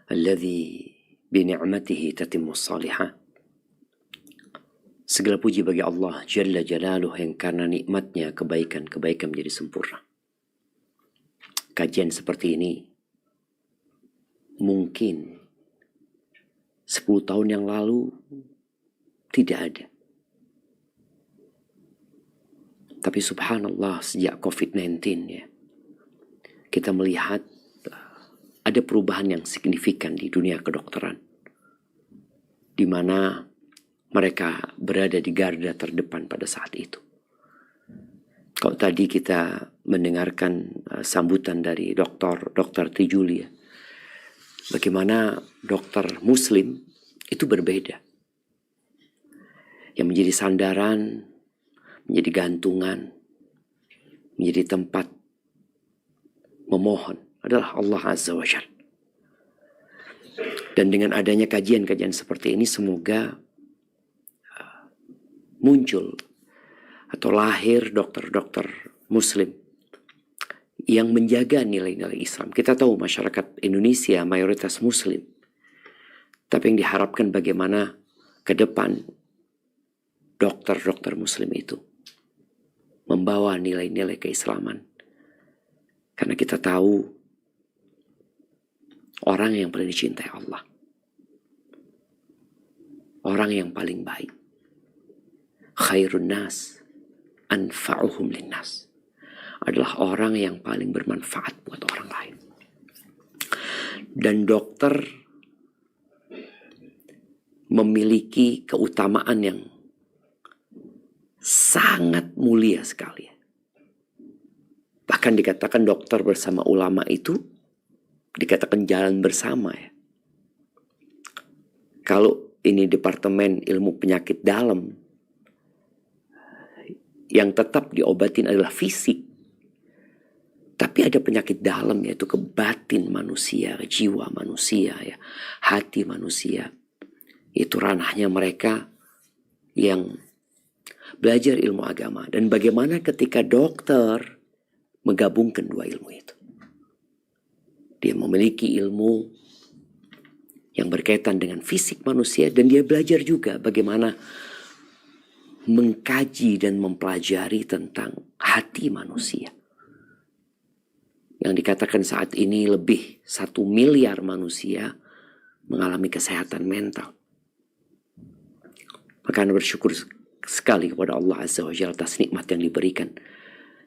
alladzi bini'matihi tatimmus salihah. Segala puji bagi Allah Jalla Jalaluh yang karena nikmatnya kebaikan-kebaikan menjadi sempurna. Kajian seperti ini mungkin 10 tahun yang lalu tidak ada. Tapi subhanallah sejak COVID-19 ya, kita melihat ada perubahan yang signifikan di dunia kedokteran, di mana mereka berada di garda terdepan pada saat itu. Kalau tadi kita mendengarkan sambutan dari Dr. Tijuli ya, bagaimana dokter muslim itu berbeda. Yang menjadi sandaran, menjadi gantungan, menjadi tempat memohon adalah Allah Azza wa Jalla. Dan dengan adanya kajian-kajian seperti ini semoga muncul atau lahir dokter-dokter muslim yang menjaga nilai-nilai Islam. Kita tahu masyarakat Indonesia mayoritas muslim. Tapi yang diharapkan bagaimana ke depan dokter-dokter muslim itu membawa nilai-nilai keislaman. Karena kita tahu orang yang paling dicintai Allah, orang yang paling baik, khairun nas anfa'uhum linnas, adalah orang yang paling bermanfaat buat orang lain. Dan dokter memiliki keutamaan yang sangat mulia sekali. Bahkan dikatakan dokter bersama ulama itu dikatakan jalan bersama ya. Kalau ini departemen ilmu penyakit dalam, yang tetap diobatin adalah fisik. Tapi ada penyakit dalam yaitu ke batin manusia, jiwa manusia ya, hati manusia. Itu ranahnya mereka yang belajar ilmu agama. Dan bagaimana ketika dokter menggabungkan dua ilmu itu. Dia memiliki ilmu yang berkaitan dengan fisik manusia dan dia belajar juga bagaimana mengkaji dan mempelajari tentang hati manusia. Yang dikatakan saat ini lebih 1 miliar manusia mengalami kesehatan mental. Maka Anda bersyukur sekali kepada Allah Azza wa Jalla atas nikmat yang diberikan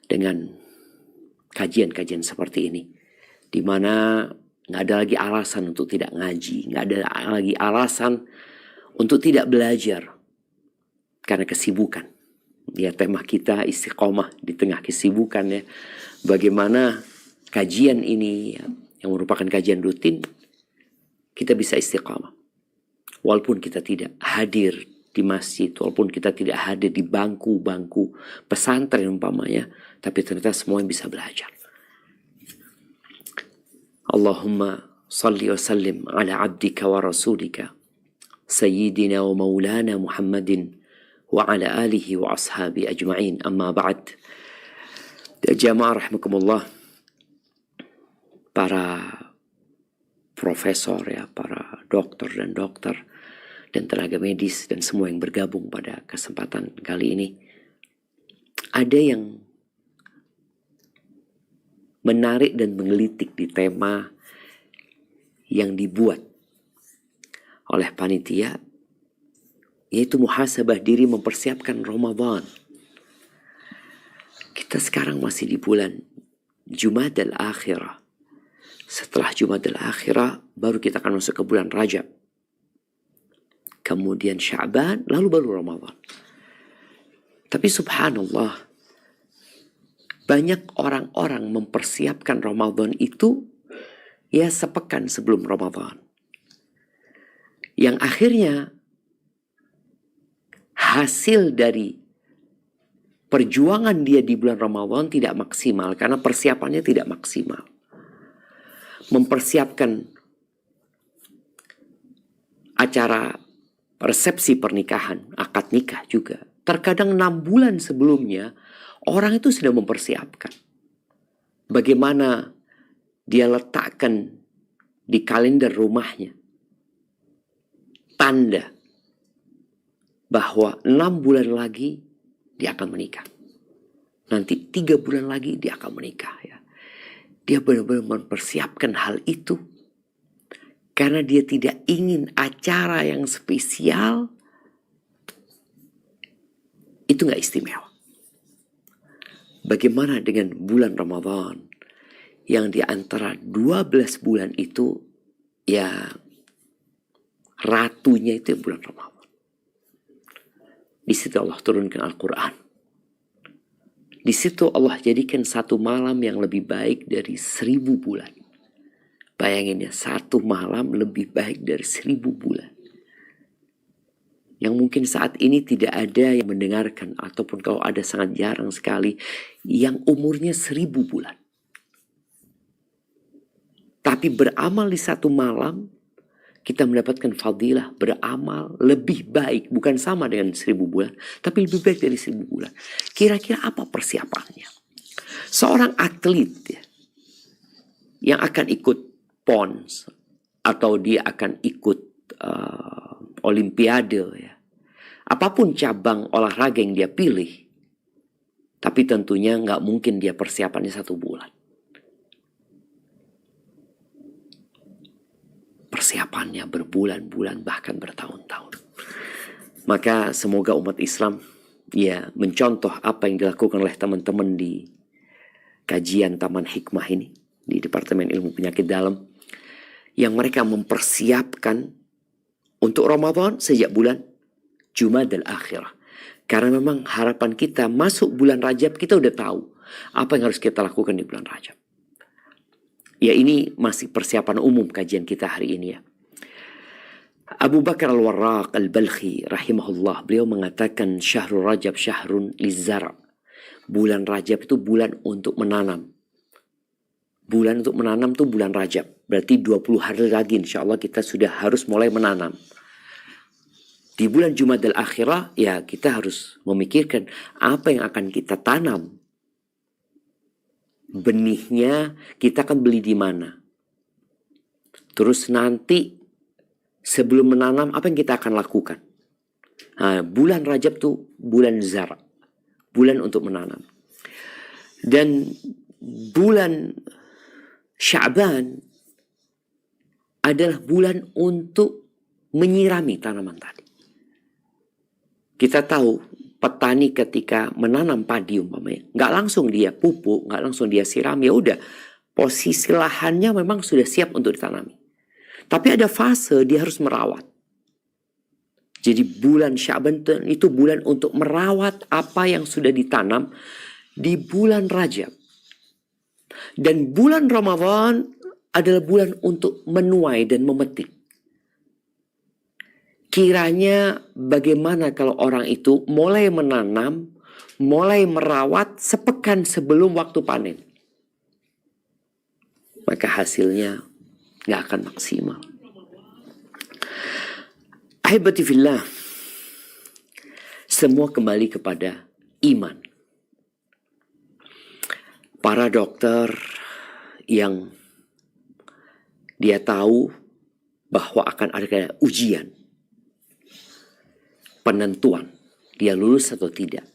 dengan kajian-kajian seperti ini. Di mana nggak ada lagi alasan untuk tidak ngaji, nggak ada lagi alasan untuk tidak belajar karena kesibukan. Ya, tema kita istiqomah di tengah kesibukan ya. Bagaimana kajian ini ya, yang merupakan kajian rutin, kita bisa istiqomah. Walaupun kita tidak hadir di masjid, walaupun kita tidak hadir di bangku-bangku pesantren umpamanya, tapi ternyata semua bisa belajar. Allahumma salli wa sallim ala abdika wa rasulika sayyidina wa maulana Muhammadin wa ala alihi wa ashabi ajma'in, amma ba'd. Jamaah rahimakumullah, para profesor ya, para dokter dan tenaga medis dan semua yang bergabung pada kesempatan kali ini. Ada yang menarik dan menggelitik di tema yang dibuat oleh panitia, yaitu muhasabah diri mempersiapkan Ramadan. Kita sekarang masih di bulan Jumadal Akhirah. Setelah Jumadal Akhirah baru kita akan masuk ke bulan Rajab. Kemudian Sya'ban, lalu baru Ramadan. Tapi subhanallah, banyak orang-orang mempersiapkan Ramadan itu ya sepekan sebelum Ramadan. Yang akhirnya hasil dari perjuangan dia di bulan Ramadan tidak maksimal karena persiapannya tidak maksimal. Mempersiapkan acara resepsi pernikahan, akad nikah juga. Terkadang 6 bulan sebelumnya orang itu sudah mempersiapkan bagaimana dia letakkan di kalender rumahnya tanda bahwa 6 bulan lagi dia akan menikah. Nanti 3 bulan lagi dia akan menikah. Ya. Dia benar-benar mempersiapkan hal itu karena dia tidak ingin acara yang spesial itu nggak istimewa. Bagaimana dengan bulan Ramadan yang di antara 12 bulan itu ya ratunya itu bulan Ramadan. Di situ Allah turunkan Al-Quran. Di situ Allah jadikan satu malam yang lebih baik dari 1000 bulan. Bayangin ya, satu malam lebih baik dari 1000 bulan. Yang mungkin saat ini tidak ada yang mendengarkan, ataupun kalau ada sangat jarang sekali, yang umurnya 1000 bulan. Tapi beramal di satu malam, kita mendapatkan fadilah beramal lebih baik. Bukan sama dengan 1000 bulan, tapi lebih baik dari 1000 bulan. Kira-kira apa persiapannya? Seorang atlet ya, yang akan ikut PON atau dia akan ikut Olimpiade ya. Apapun cabang olahraga yang dia pilih, tapi tentunya nggak mungkin dia persiapannya 1 bulan. Persiapannya berbulan-bulan bahkan bertahun-tahun. Maka semoga umat Islam ya mencontoh apa yang dilakukan oleh teman-teman di kajian Taman Hikmah ini di Departemen Ilmu Penyakit Dalam, yang mereka mempersiapkan untuk Ramadan sejak bulan Jumadal Akhirah. Karena memang harapan kita masuk bulan Rajab, kita udah tahu apa yang harus kita lakukan di bulan Rajab. Ya, ini masih persiapan umum kajian kita hari ini ya. Abu Bakar Al-Warraq Al-Balkhi rahimahullah, beliau mengatakan Syahrul Rajab syahrun lizzar'. Bulan Rajab itu bulan untuk menanam. Bulan untuk menanam itu bulan Rajab. Berarti 20 hari lagi insya Allah kita sudah harus mulai menanam. Di bulan Jumadal Akhirah ya kita harus memikirkan apa yang akan kita tanam. Benihnya kita akan beli di mana. Terus nanti sebelum menanam apa yang kita akan lakukan. Nah, bulan Rajab tuh bulan zar', bulan untuk menanam. Dan bulan Sya'ban adalah bulan untuk menyirami tanaman tadi. Kita tahu petani ketika menanam padi umpamanya, nggak langsung dia pupuk, nggak langsung dia siram, ya udah posisi lahannya memang sudah siap untuk ditanami. Tapi ada fase dia harus merawat. Jadi bulan Sya'ban itu bulan untuk merawat apa yang sudah ditanam di bulan Rajab. Dan bulan Ramadan adalah bulan untuk menuai dan memetik. Kiranya bagaimana kalau orang itu mulai menanam, mulai merawat sepekan sebelum waktu panen. Maka hasilnya gak akan maksimal. Ahibati fillah, semua kembali kepada iman. Para dokter yang dia tahu bahwa akan ada ujian, penentuan dia lulus atau tidak.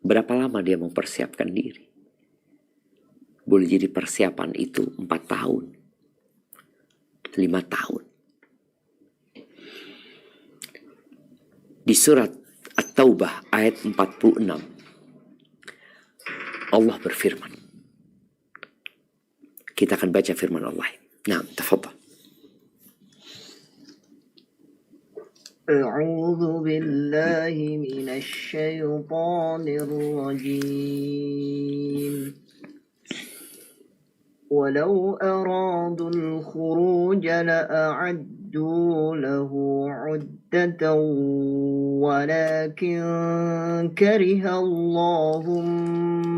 Berapa lama dia mempersiapkan diri? Boleh jadi persiapan itu 4 tahun, 5 tahun. Di surat At-Taubah ayat 46 Allah berfirman. Kita akan baca firman Allah. Nah, tafadhal. أعوذ بالله من الشيطان الرجيم ولو أرادوا الخروج لأعدوا له عدة ولكن كره الله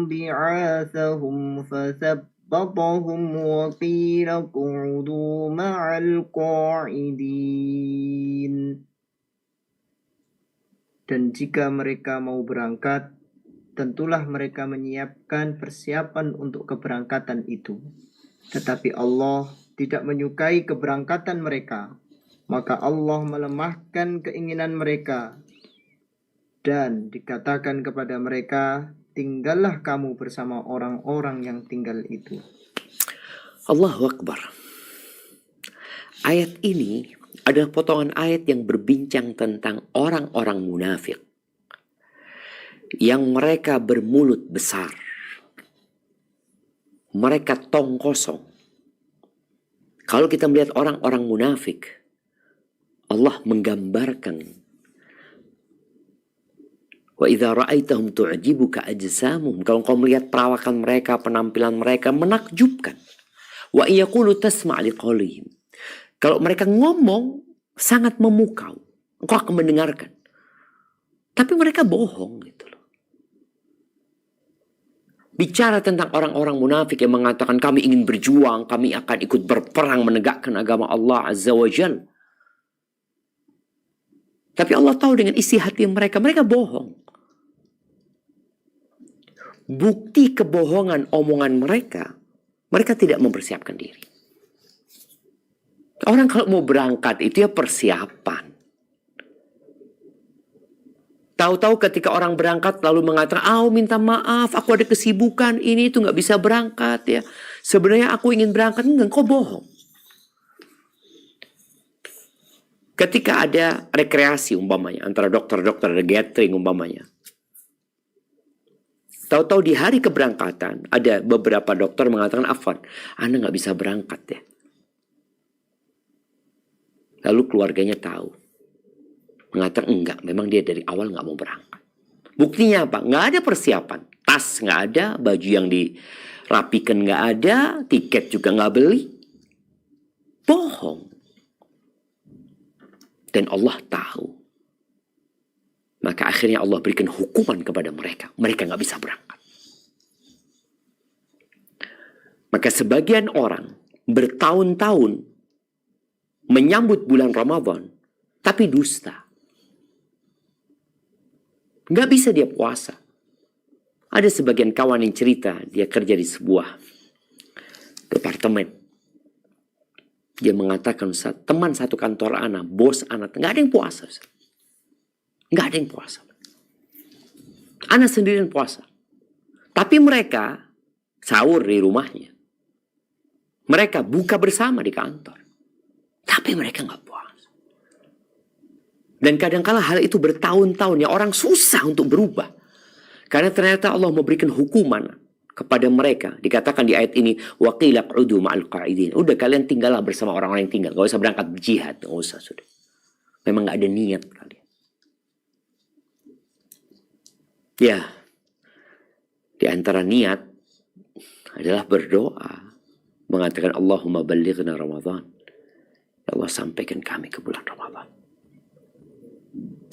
بعاثهم فثبطهم وقيل اقعدوا مع القاعدين. Dan jika mereka mau berangkat, tentulah mereka menyiapkan persiapan untuk keberangkatan itu. Tetapi Allah tidak menyukai keberangkatan mereka, maka Allah melemahkan keinginan mereka dan dikatakan kepada mereka, tinggallah kamu bersama orang-orang yang tinggal itu. Allahu Akbar. Ayat ini adalah potongan ayat yang berbincang tentang orang-orang munafik yang mereka bermulut besar, mereka tong kosong. Kalau kita melihat orang-orang munafik, Allah menggambarkan, wa idza ra'aitahum tu'jibuka ajsamuhum, kalau kau melihat perawakan mereka, penampilan mereka menakjubkan. Wa yaqulu tasma' liqaulihim, kalau mereka ngomong sangat memukau, engkau akan mendengarkan. Tapi mereka bohong gitu loh. Bicara tentang orang-orang munafik yang mengatakan kami ingin berjuang, kami akan ikut berperang menegakkan agama Allah Azza wa Jal. Tapi Allah tahu dengan isi hati mereka, mereka bohong. Bukti kebohongan omongan mereka, mereka tidak mempersiapkan diri. Orang kalau mau berangkat itu ya persiapan. Tahu-tahu ketika orang berangkat lalu mengatakan, minta maaf, aku ada kesibukan, ini itu nggak bisa berangkat ya. Sebenarnya aku ingin berangkat, enggak, kau bohong. Ketika ada rekreasi umpamanya, antara dokter-dokter, ada gathering umpamanya. Tahu-tahu di hari keberangkatan, ada beberapa dokter mengatakan, Afwan, Anda nggak bisa berangkat ya. Lalu keluarganya tahu. Mengatakan enggak, memang dia dari awal nggak mau berangkat. Buktinya apa? Nggak ada persiapan. Tas nggak ada, baju yang dirapikan nggak ada, tiket juga nggak beli. Bohong. Dan Allah tahu. Maka akhirnya Allah berikan hukuman kepada mereka. Mereka nggak bisa berangkat. Maka sebagian orang bertahun-tahun menyambut bulan Ramadan, tapi dusta. Nggak bisa dia puasa. Ada sebagian kawan yang cerita, dia kerja di sebuah departemen. Dia mengatakan, Ustaz, teman satu kantor anak, bos anak, nggak ada yang puasa. Ustaz. Nggak ada yang puasa. Anak sendirian puasa. Tapi mereka sahur di rumahnya. Mereka buka bersama di kantor. Tapi mereka nggak puasa. Dan kadangkala hal itu bertahun-tahun ya, orang susah untuk berubah. Karena ternyata Allah memberikan hukuman kepada mereka. Dikatakan di ayat ini, waqila q'udu ma'al qa'idin. Udah kalian tinggallah bersama orang-orang yang tinggal. Gak usah berangkat jihad, gak usah sudah. Memang gak ada niat kalian. Ya, di antara niat adalah berdoa, mengatakan Allahumma ballighna Ramadan. Ya Allah, sampaikan kami ke bulan Ramadan.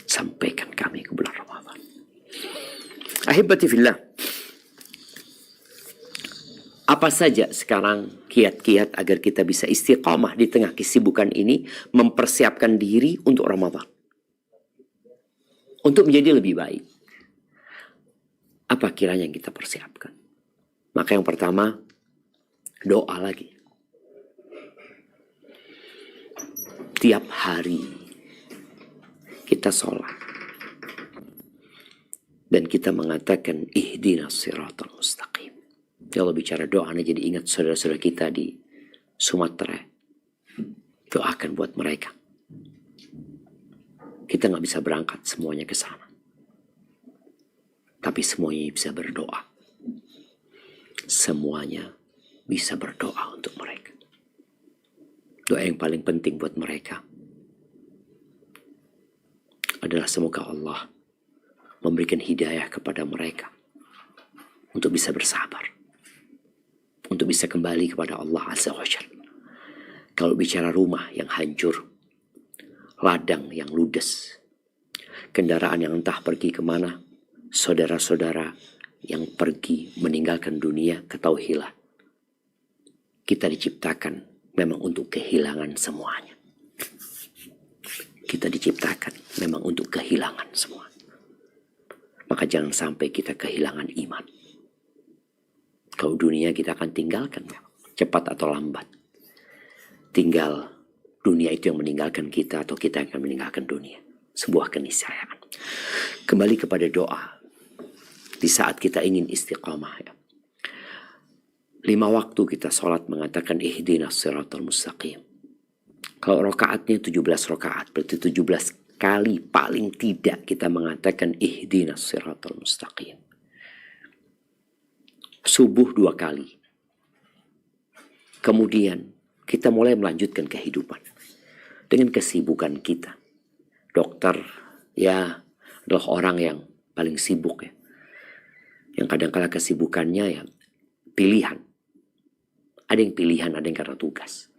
Sampaikan kami ke bulan Ramadan. Ahibati fillah. Apa saja sekarang kiat-kiat agar kita bisa istiqamah di tengah kesibukan ini, mempersiapkan diri untuk Ramadan. Untuk menjadi lebih baik. Apa kiranya yang kita persiapkan? Maka yang pertama, doa lagi. Tiap hari kita sholat. Dan kita mengatakan, ihdinas siratal mustaqim. Ya Allah, bicara doa, Anda jadi ingat saudara-saudara kita di Sumatera. Doakan buat mereka. Kita nggak bisa berangkat semuanya ke sana. Tapi semuanya bisa berdoa. Semuanya bisa berdoa untuk mereka. Doa yang paling penting buat mereka adalah semoga Allah memberikan hidayah kepada mereka untuk bisa bersabar, untuk bisa kembali kepada Allah Azza wa Jalla. Kalau bicara rumah yang hancur, ladang yang ludes, kendaraan yang entah pergi kemana, saudara-saudara yang pergi meninggalkan dunia, ketahuilah, kita diciptakan memang untuk kehilangan semuanya. Kita diciptakan memang untuk kehilangan semua. Maka jangan sampai kita kehilangan iman. Kalau dunia kita akan tinggalkan, cepat atau lambat. tinggal dunia itu yang meninggalkan kita atau kita yang akan meninggalkan dunia. Sebuah keniscayaan. Kembali kepada doa. Di saat kita ingin istiqamah, ya. 5 waktu kita sholat mengatakan ihdinas siratal mustaqim. Kalau rakaatnya 17 rakaat, berarti 17 kali paling tidak kita mengatakan ihdinas siratal mustaqim. Subuh 2 kali. Kemudian kita mulai melanjutkan kehidupan dengan kesibukan kita. Dokter ya adalah orang yang paling sibuk, ya. Yang kadang-kala kesibukannya ya pilihan. Ada yang pilihan, ada yang karena tugas.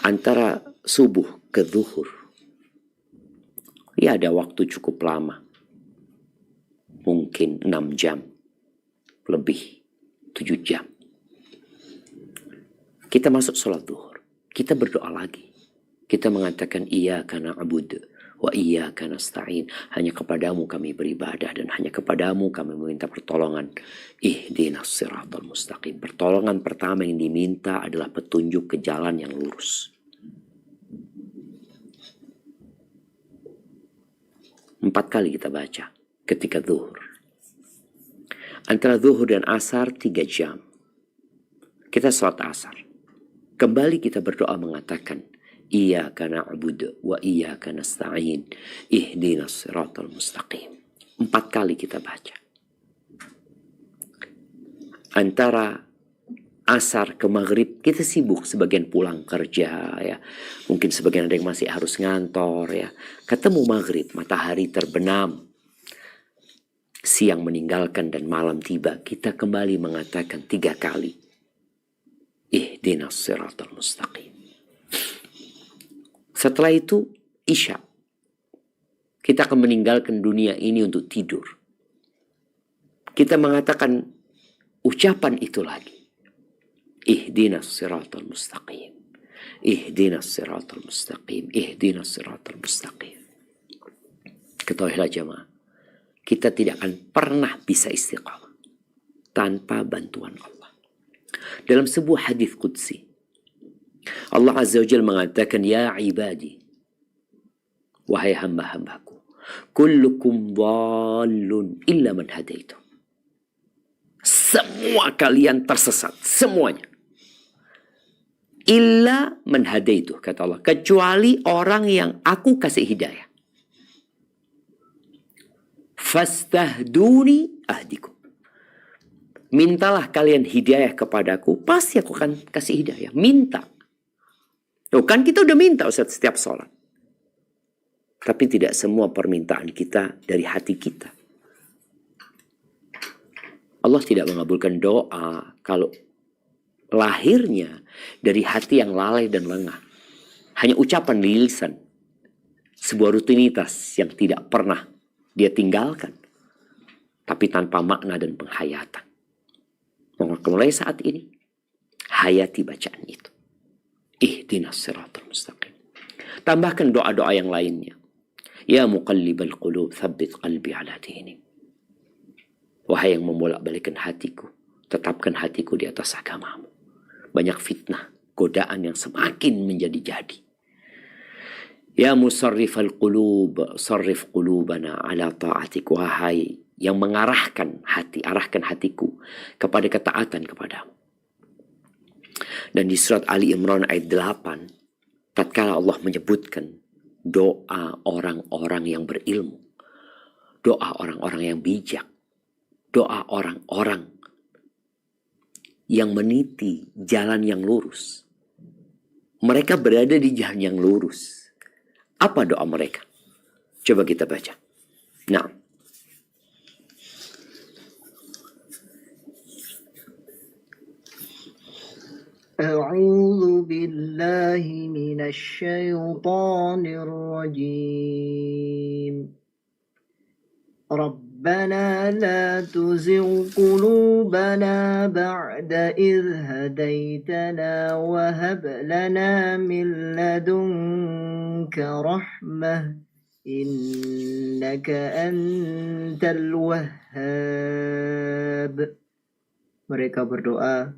Antara subuh ke zuhur, ya ada waktu cukup lama. Mungkin 6 jam. Lebih 7 jam. Kita masuk sholat zuhur. Kita berdoa lagi. Kita mengatakan iyyaka na'budu wa iyyaka nasta'in. Hanya kepadamu kami beribadah dan hanya kepadamu kami meminta pertolongan. Ihdinas siratal mustaqim. Pertolongan pertama yang diminta adalah petunjuk ke jalan yang lurus. 4 kali kita baca ketika zuhur. Antara zuhur dan asar 3 jam. Kita sholat asar. Kembali kita berdoa mengatakan iyyaka na'budu wa iyyaka nasta'in ihdinas siratal mustaqim. 4 kali kita baca. Antara asar ke maghrib kita sibuk, sebagian pulang kerja, ya. Mungkin sebagian ada yang masih harus ngantor, ya. Ketemu maghrib, matahari terbenam, siang meninggalkan dan malam tiba, kita kembali mengatakan 3 kali ihdinas siratal mustaqim. Setelah itu isya. Kita akan meninggalkan dunia ini untuk tidur. Kita mengatakan ucapan itu lagi. Ihdinas siratal mustaqim. Ihdinas siratal mustaqim. Ihdinas siratal mustaqim. Ketahuilah jemaah, kita tidak akan pernah bisa istiqamah tanpa bantuan Allah. Dalam sebuah hadis qudsi, Allah Azza wa Jalla mengatakan, ya ibadi, wahai hamba-hambaku, kullukum dhallun illa man hadaitu. Semua kalian tersesat, semuanya. Illa man hadaitu, kata Allah, kecuali orang yang aku kasih hidayah. Fastahduni ahdikum. Mintalah kalian hidayah kepadaku, pasti aku akan kasih hidayah. Minta. Tuh kan kita udah minta Ustaz setiap sholat. Tapi tidak semua permintaan kita dari hati kita. Allah tidak mengabulkan doa kalau lahirnya dari hati yang lalai dan lengah. Hanya ucapan di lisan. Sebuah rutinitas yang tidak pernah dia tinggalkan. Tapi tanpa makna dan penghayatan. Maka mulai saat ini, hayati bacaan itu. Ihdinas siratal mustaqim. Tambahkan doa-doa yang lainnya. Ya muqallibal qulub, thabbit qalbi ala dinik. Wahai yang membolak-balikan hatiku, tetapkan hatiku di atas agamamu. Banyak fitnah, godaan yang semakin menjadi-jadi. Ya musarrifal qulub, sarrif qulubana ala ta'atik. Wahai yang mengarahkan hati, arahkan hatiku kepada ketaatan kepadamu. Dan di surat Ali Imran ayat 8, tatkala Allah menyebutkan doa orang-orang yang berilmu, doa orang-orang yang bijak, doa orang-orang yang meniti jalan yang lurus. Mereka berada di jalan yang lurus. Apa doa mereka? Coba kita baca. Nah, أعوذ بالله من الشيطان الرجيم ربنا لا تزغ قلوبنا بعد إذ هديتنا وهب لنا من لدنك رحمة إنك أنت الوهاب. Mereka berdoa,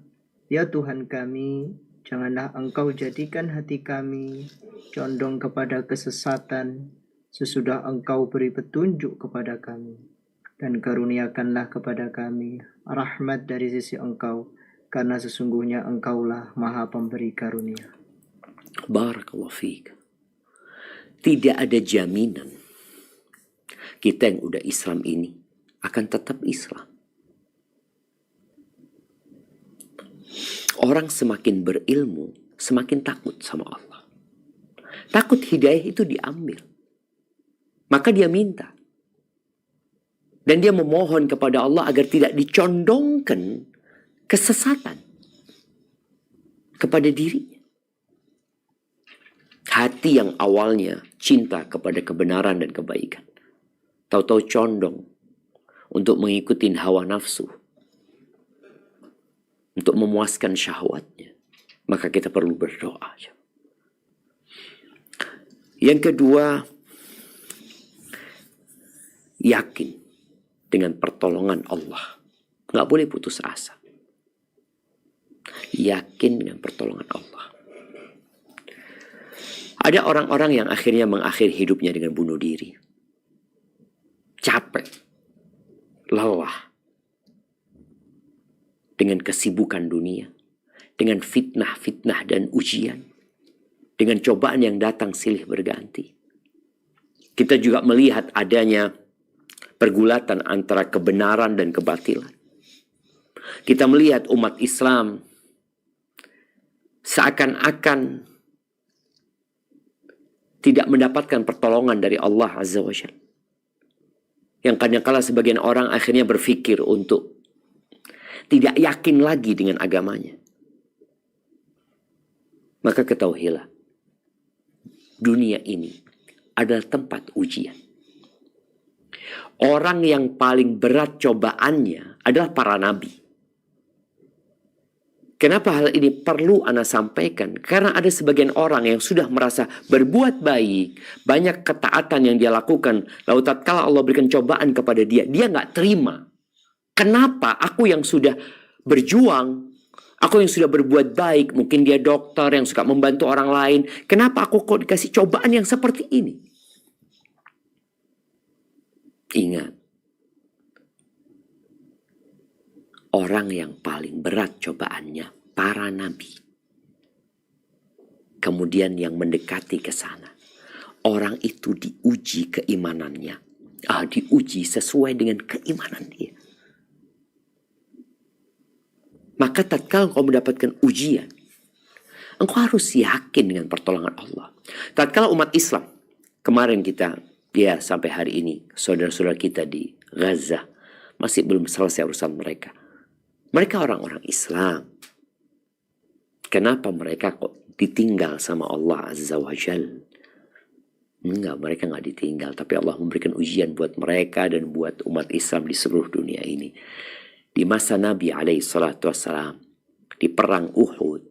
ya Tuhan kami, Janganlah engkau jadikan hati kami condong kepada kesesatan sesudah engkau beri petunjuk kepada kami. Dan karuniakanlah kepada kami rahmat dari sisi engkau, karena sesungguhnya engkaulah maha pemberi karunia. Barakallahu fiik. Tidak ada jaminan kita yang udah Islam ini akan tetap Islam. Orang semakin berilmu, semakin takut sama Allah. Takut hidayah itu diambil. Maka dia minta. Dan dia memohon kepada Allah agar tidak dicondongkan kesesatan kepada dirinya. Hati yang awalnya cinta kepada kebenaran dan kebaikan, tahu-tahu condong untuk mengikuti hawa nafsu, untuk memuaskan syahwatnya. Maka kita perlu berdoa. Yang kedua, yakin dengan pertolongan Allah. Nggak boleh putus asa. Yakin dengan pertolongan Allah. Ada orang-orang yang akhirnya mengakhiri hidupnya dengan bunuh diri. Capek. Lelah. Dengan kesibukan dunia. Dengan fitnah-fitnah dan ujian. Dengan cobaan yang datang silih berganti. Kita juga melihat adanya pergulatan antara kebenaran dan kebatilan. Kita melihat umat Islam seakan-akan tidak mendapatkan pertolongan dari Allah Azza wa Jalla. Yang kadang-kala sebagian orang akhirnya berpikir untuk tidak yakin lagi dengan agamanya. Maka ketahuilah, dunia ini adalah tempat ujian. Orang yang paling berat cobaannya adalah para nabi. Kenapa hal ini perlu Ana sampaikan? Karena ada sebagian orang yang sudah merasa berbuat baik, banyak ketaatan yang dia lakukan, lalu tatkala Allah berikan cobaan kepada dia, dia nggak terima. Kenapa aku yang sudah berjuang, aku yang sudah berbuat baik, mungkin dia dokter yang suka membantu orang lain, kenapa aku kok dikasih cobaan yang seperti ini? Ingat, orang yang paling berat cobaannya para nabi. Kemudian yang mendekati ke sana, orang itu diuji keimanannya. Diuji sesuai dengan keimanan dia. Maka tatkala engkau mendapatkan ujian, engkau harus yakin dengan pertolongan Allah. Tatkala umat Islam, kemarin sampai hari ini, saudara-saudara kita di Gaza masih belum selesai urusan mereka. Mereka orang-orang Islam. Kenapa mereka kok ditinggal sama Allah Azza wa Jal? Enggak, mereka nggak ditinggal. Tapi Allah memberikan ujian buat mereka dan buat umat Islam di seluruh dunia ini. Di masa Nabi SAW, di perang Uhud,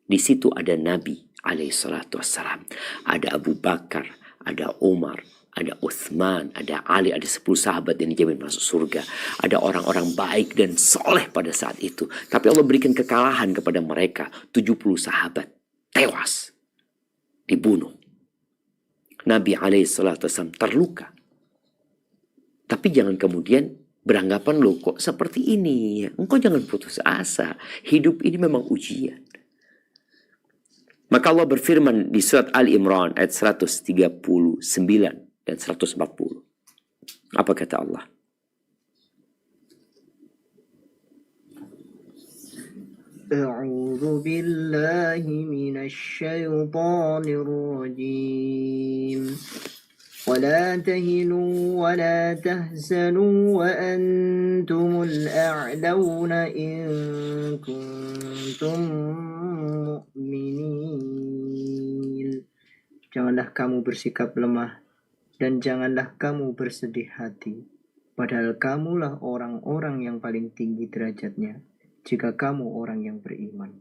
di situ ada Nabi SAW. Ada Abu Bakar, ada Umar, ada Uthman, ada Ali, ada 10 sahabat yang dijamin masuk surga. Ada orang-orang baik dan soleh pada saat itu. Tapi Allah berikan kekalahan kepada mereka. 70 sahabat tewas, dibunuh. Nabi SAW terluka. Tapi jangan kemudian beranggapan, loh kok seperti ini. Engkau jangan putus asa. Hidup ini memang ujian. Maka Allah berfirman di surat Ali Imran ayat 139 dan 140. Apa kata Allah? A'udzu billahi minasy syaithanir rajim. ولا تهنوا ولا تحزنوا وأنتم الأعلون إن كنتم مؤمنين. Janganlah kamu bersikap lemah dan janganlah kamu bersedih hati, padahal kamulah orang-orang yang paling tinggi derajatnya jika kamu orang yang beriman.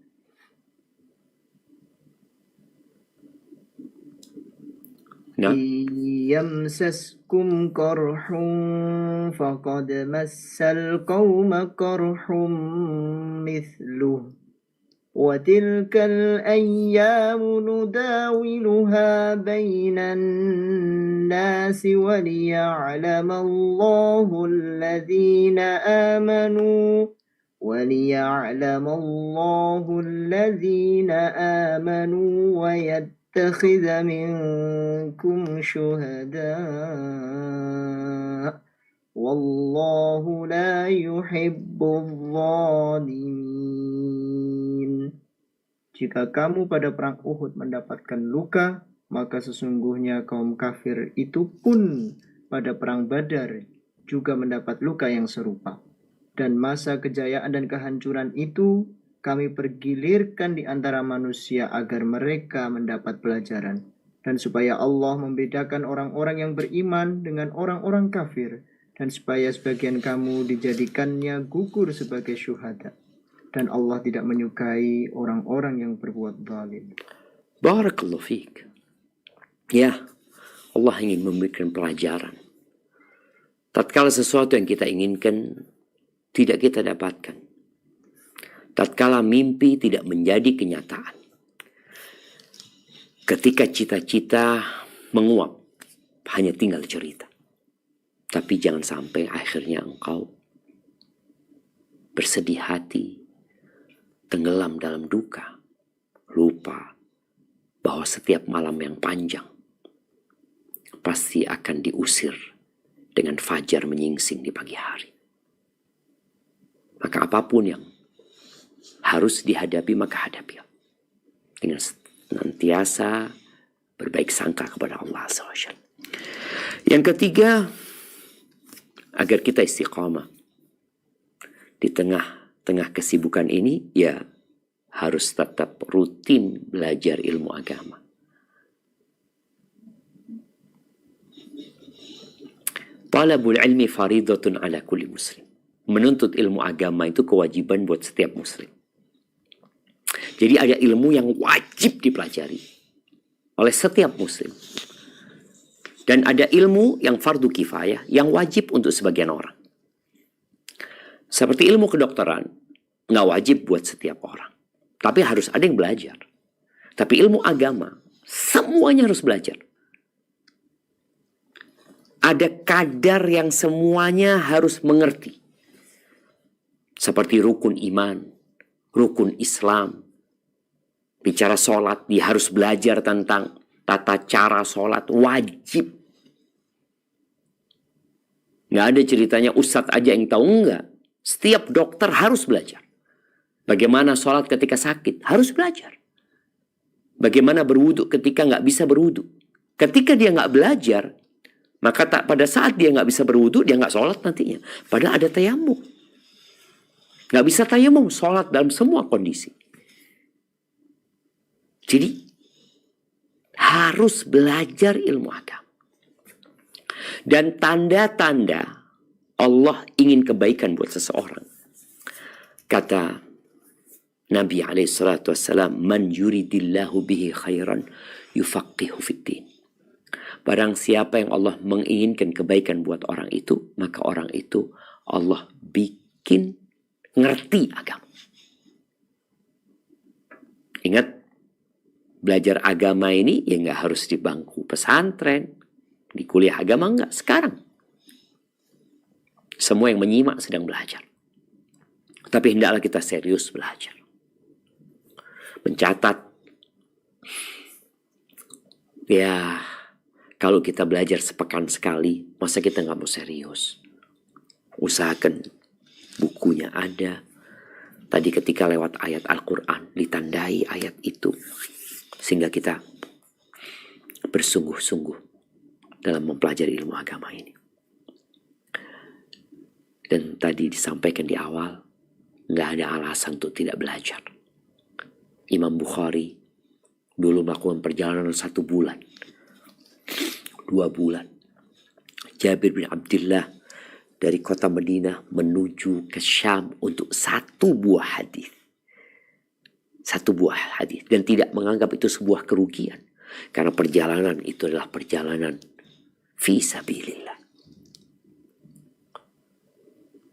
يمسسكم قرح فقد مس القوم قرح مثله وتلك الأيام نداولها بين الناس وليعلم الله الذين آمنوا ويتخذ منكم شهداء والله لا يحب الظالمين. Jika kamu pada perang Uhud mendapatkan luka, maka sesungguhnya kaum kafir itu pun pada perang Badar juga mendapat luka yang serupa. Dan masa kejayaan dan kehancuran itu kami pergilirkan di antara manusia agar mereka mendapat pelajaran. Dan supaya Allah membedakan orang-orang yang beriman dengan orang-orang kafir. Dan supaya sebagian kamu dijadikannya gugur sebagai syuhada. Dan Allah tidak menyukai orang-orang yang berbuat zalim. Barakallahu fiik. Ya, Allah ingin memberikan pelajaran. Tatkala sesuatu yang kita inginkan tidak kita dapatkan. Tatkala mimpi tidak menjadi kenyataan. Ketika cita-cita menguap, hanya tinggal cerita. Tapi jangan sampai akhirnya engkau bersedih hati, tenggelam dalam duka, lupa bahwa setiap malam yang panjang pasti akan diusir dengan fajar menyingsing di pagi hari. Maka apapun yang harus dihadapi, maka hadapi dengan senantiasa berbaik sangka kepada Allah SWT. Yang ketiga, agar kita istiqamah di tengah kesibukan ini, ya harus tetap rutin belajar ilmu agama. Talabul ilmi faridatun ala kulli muslim. Menuntut ilmu agama itu kewajiban buat setiap muslim. Jadi ada ilmu yang wajib dipelajari oleh setiap muslim. Dan ada ilmu yang fardu kifayah yang wajib untuk sebagian orang. Seperti ilmu kedokteran, nggak wajib buat setiap orang. Tapi harus ada yang belajar. Tapi ilmu agama, semuanya harus belajar. Ada kadar yang semuanya harus mengerti. Seperti rukun iman, rukun Islam. Bicara sholat, dia harus belajar tentang tata cara sholat, wajib. Nggak ada ceritanya ustadz aja yang tahu, enggak. Setiap dokter harus belajar. Bagaimana sholat ketika sakit, harus belajar. Bagaimana berwudu ketika nggak bisa berwudu. Ketika dia nggak belajar, maka pada saat dia nggak bisa berwudu, dia nggak sholat nantinya. Padahal ada tayamum. Nggak bisa tayamum, sholat dalam semua kondisi. Jadi, harus belajar ilmu agama. Dan tanda-tanda Allah ingin kebaikan buat seseorang. Kata Nabi SAW, man yuridillahu bihi khairan yufaqihu fiddin. Barang siapa yang Allah menginginkan kebaikan buat orang itu, maka orang itu Allah bikin ngerti agama. Ingat, belajar agama ini ya nggak harus di bangku pesantren, di kuliah agama, enggak. Sekarang semua yang menyimak sedang belajar. Tapi hendaklah kita serius belajar. Mencatat. Ya, kalau kita belajar sepekan sekali, masa kita nggak mau serius? Usahakan bukunya ada. Tadi ketika lewat ayat Al-Quran, ditandai ayat itu. Sehingga kita bersungguh-sungguh dalam mempelajari ilmu agama ini. Dan tadi disampaikan di awal, nggak ada alasan untuk tidak belajar. Imam Bukhari dulu melakukan perjalanan 1 bulan, 2 bulan. Jabir bin Abdullah dari kota Madinah menuju ke Syam untuk 1 buah hadis. 1 buah hadis. Dan tidak menganggap itu sebuah kerugian. Karena perjalanan itu adalah perjalanan fi sabilillah.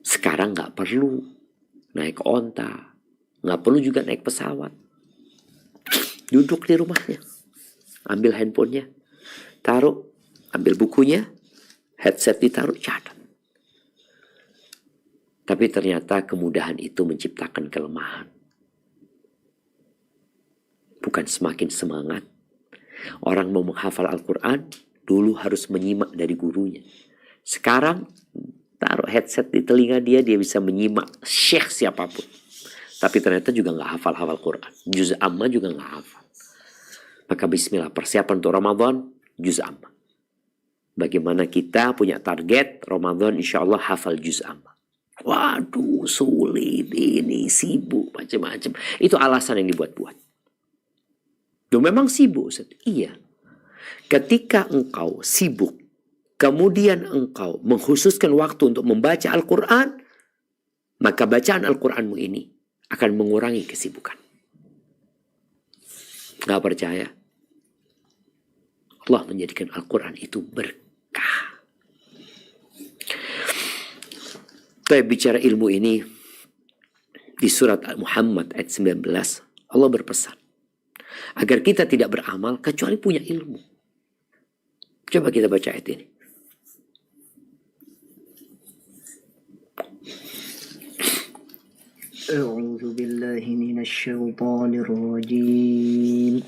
Sekarang nggak perlu naik onta, Nggak perlu juga naik pesawat. Duduk di rumahnya. Ambil handphonenya. Taruh. Ambil bukunya. Headset ditaruh. Catat. Tapi ternyata kemudahan itu menciptakan kelemahan. Bukan semakin semangat. Orang mau menghafal Al-Quran, dulu harus menyimak dari gurunya. Sekarang, taruh headset di telinga dia bisa menyimak syekh siapapun. Tapi ternyata juga nggak hafal Quran. Juz amma juga nggak hafal. Maka bismillah, persiapan untuk Ramadan, juz amma. Bagaimana kita punya target, Ramadan insya Allah hafal juz amma. Waduh, sulit, ini sibuk, macam-macam. Itu alasan yang dibuat-buat. Loh, memang sibuk, Ustaz. Iya. Ketika engkau sibuk, kemudian engkau mengkhususkan waktu untuk membaca Al-Quran, maka bacaan Al-Quranmu ini akan mengurangi kesibukan. Gak percaya? Allah menjadikan Al-Quran itu berkah. Saya bicara ilmu ini di surat Muhammad ayat 19, Allah berpesan agar kita tidak beramal kecuali punya ilmu. Coba kita baca ayat ini. A'udzu billahi minasyaitonir rajim.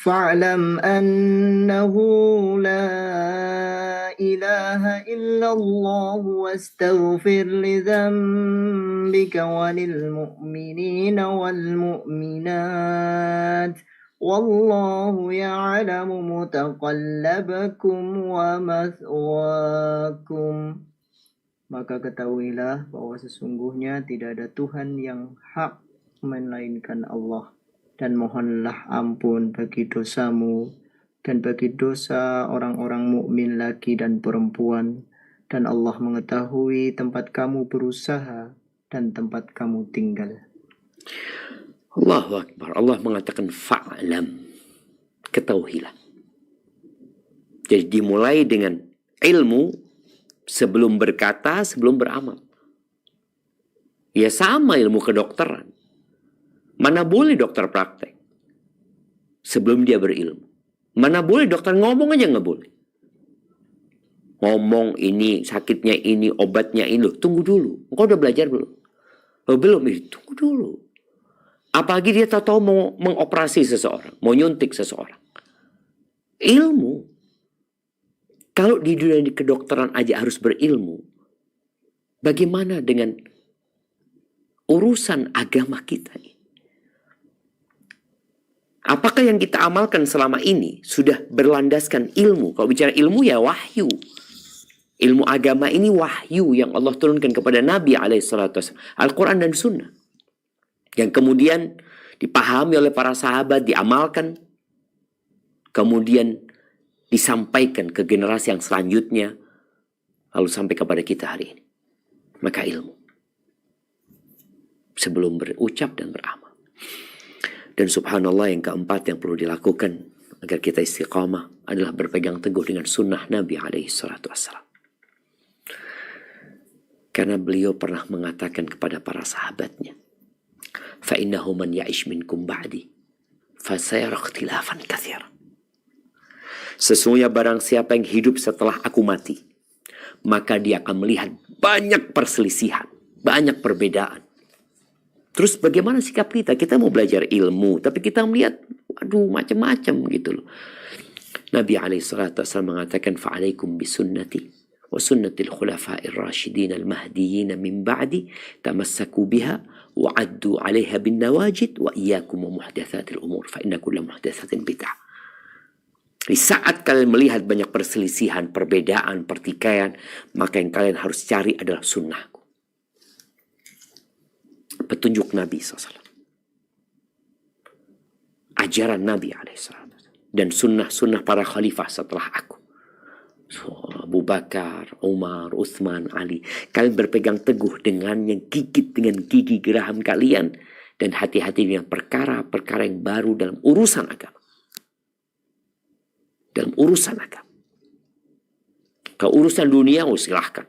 Fa'lam annahu la ilaha illallah wastaghfir li dhanbika walil mu'minina wal mu'minat. Wallahu ya'lamu mutaqallabakum wa mathwaakum. Maka ketahuilah bahwa sesungguhnya tidak ada Tuhan yang hak melainkan Allah. Dan mohonlah ampun bagi dosamu dan bagi dosa orang-orang mukmin laki dan perempuan. Dan Allah mengetahui tempat kamu berusaha dan tempat kamu tinggal. Allahu Akbar. Allah mengatakan fa'lam. Ketahuilah. Jadi dimulai dengan ilmu sebelum berkata, sebelum beramal. Ya sama ilmu kedokteran. Mana boleh dokter praktek sebelum dia berilmu. Mana boleh dokter ngomong aja nggak boleh. Ngomong ini, sakitnya ini, obatnya ini. Loh, tunggu dulu. Engkau udah belajar belum? Oh, belum. Tunggu dulu. Apalagi dia tahu mau mengoperasi seseorang. Mau nyuntik seseorang. Ilmu. Kalau di dunia kedokteran aja harus berilmu. Bagaimana dengan urusan agama kita ini? Apakah yang kita amalkan selama ini sudah berlandaskan ilmu? Kalau bicara ilmu ya wahyu. Ilmu agama ini wahyu yang Allah turunkan kepada Nabi alaihissalam. Al-Quran dan Sunnah. Yang kemudian dipahami oleh para sahabat, diamalkan. Kemudian disampaikan ke generasi yang selanjutnya. Lalu sampai kepada kita hari ini. Maka ilmu. Sebelum berucap dan beramal. Dan subhanallah yang keempat yang perlu dilakukan agar kita istiqamah adalah berpegang teguh dengan sunnah Nabi alaihissalam. Karena beliau pernah mengatakan kepada para sahabatnya, فَإِنَّهُ مَنْ يَعِشْ مِنْكُمْ بَعْدِي فَسَيَرَ اخْتِلَافًا كَثِيرًا. Sesungguhnya barang siapa yang hidup setelah aku mati, maka dia akan melihat banyak perselisihan, banyak perbedaan. Terus bagaimana sikap kita? Kita mau belajar ilmu, tapi kita melihat, waduh, macam-macam gitu loh. Nabi alaihissalam mengatakan, fa'alaikum bisunnati wa sunnatil khulafa'ir rasyidin al-mahdiyyin min ba'di tamassaku biha wa addu 'alaiha bin nawajid wa iyyakum wa muhdatsatil umur fa inna kulla muhdatsatin bid'ah. Di saat kalian melihat banyak perselisihan, perbedaan, pertikaian, maka yang kalian harus cari adalah sunnahku. Petunjuk Nabi SAW. Ajaran Nabi SAW. Dan sunnah-sunnah para khalifah setelah aku. Abu Bakar, Umar, Uthman, Ali. Kalian berpegang teguh dengan yang gigit dengan gigi geraham kalian. Dan hati-hati dengan perkara-perkara yang baru dalam urusan agama. Dalam urusan agama. Kalau urusan dunia, silahkan.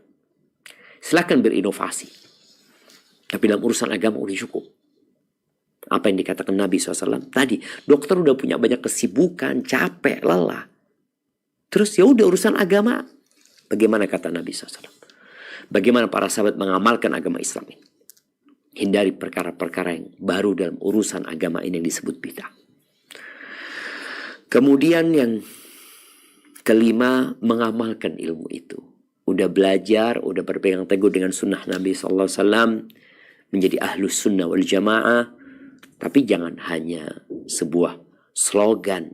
Silahkan berinovasi. Tapi dalam urusan agama udah cukup. Apa yang dikatakan Nabi SAW tadi, dokter udah punya banyak kesibukan, capek, lelah. Terus ya udah urusan agama. Bagaimana kata Nabi SAW? Bagaimana para sahabat mengamalkan agama Islam ini? Hindari perkara-perkara yang baru dalam urusan agama ini yang disebut bid'ah. Kemudian yang kelima, mengamalkan ilmu itu. Udah belajar, udah berpegang teguh dengan sunnah Nabi SAW, menjadi ahlus sunnah wal jamaah. Tapi jangan hanya sebuah slogan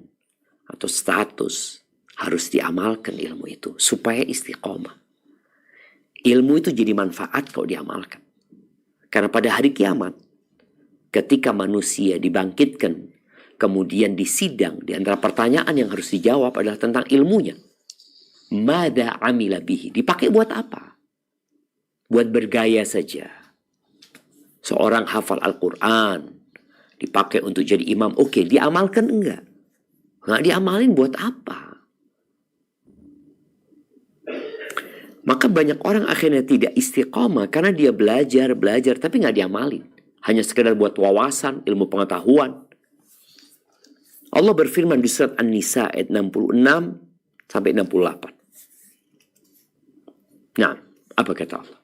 atau status. Harus diamalkan ilmu itu supaya istiqomah. Ilmu itu jadi manfaat kalau diamalkan. Karena pada hari kiamat, ketika manusia dibangkitkan, kemudian disidang, di antara pertanyaan yang harus dijawab adalah tentang ilmunya. Mada amila bihi, dipakai buat apa? Buat bergaya saja. Seorang hafal Al-Quran, dipakai untuk jadi imam, oke, diamalkan enggak? Enggak diamalin buat apa? Maka banyak orang akhirnya tidak istiqomah karena dia belajar tapi nggak diamalin. Hanya sekedar buat wawasan, ilmu pengetahuan. Allah berfirman di surat An-Nisa ayat 66 sampai 68. Nah, apa kata Allah?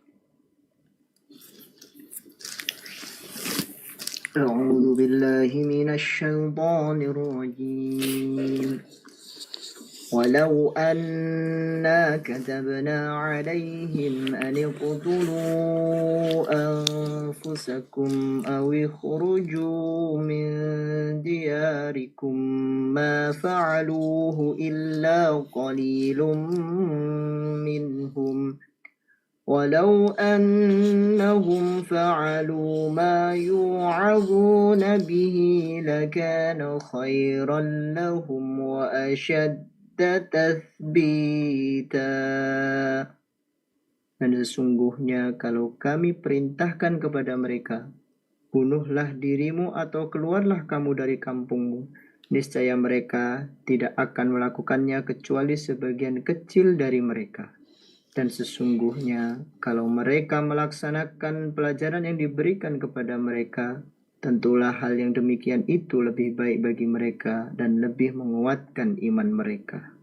A'udzu billahi minasy syaithanir rajim. ولو أنا كتبنا عليهم أن اقتلوا أنفسكم أو اخرجوا من دياركم ما فعلوه إلا قليل منهم ولو أنهم فعلوا ما يوعظون به لكان خيرا لهم وأشد tathbita. Dan sesungguhnya kalau kami perintahkan kepada mereka, bunuhlah dirimu atau keluarlah kamu dari kampungmu, niscaya mereka tidak akan melakukannya kecuali sebagian kecil dari mereka. Dan sesungguhnya kalau mereka melaksanakan pelajaran yang diberikan kepada mereka, tentulah hal yang demikian itu lebih baik bagi mereka dan lebih menguatkan iman mereka.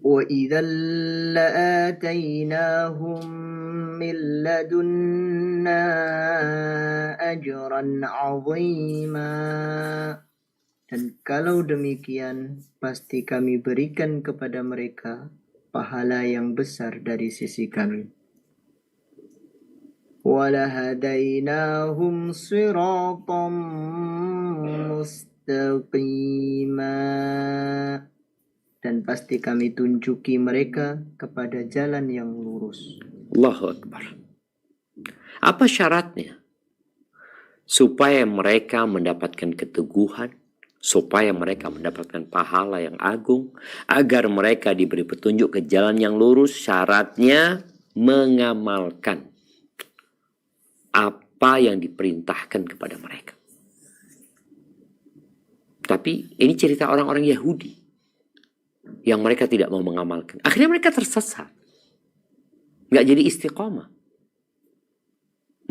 وَإِذًا لَآتَيْنَاهُمْ مِنْ لَدُنَّا أَجْرًا عَظِيمًا. Dan kalau demikian, pasti kami berikan kepada mereka pahala yang besar dari sisi kami. وَلَهَدَيْنَاهُمْ صِرَاطًا مُسْتَقِيمًا. Dan pasti kami tunjuki mereka kepada jalan yang lurus. Allahu Akbar. Apa syaratnya? Supaya mereka mendapatkan keteguhan, supaya mereka mendapatkan pahala yang agung, agar mereka diberi petunjuk ke jalan yang lurus, syaratnya mengamalkan apa yang diperintahkan kepada mereka. Tapi ini cerita orang-orang Yahudi yang mereka tidak mau mengamalkan. Akhirnya mereka tersesat. Nggak jadi istiqomah.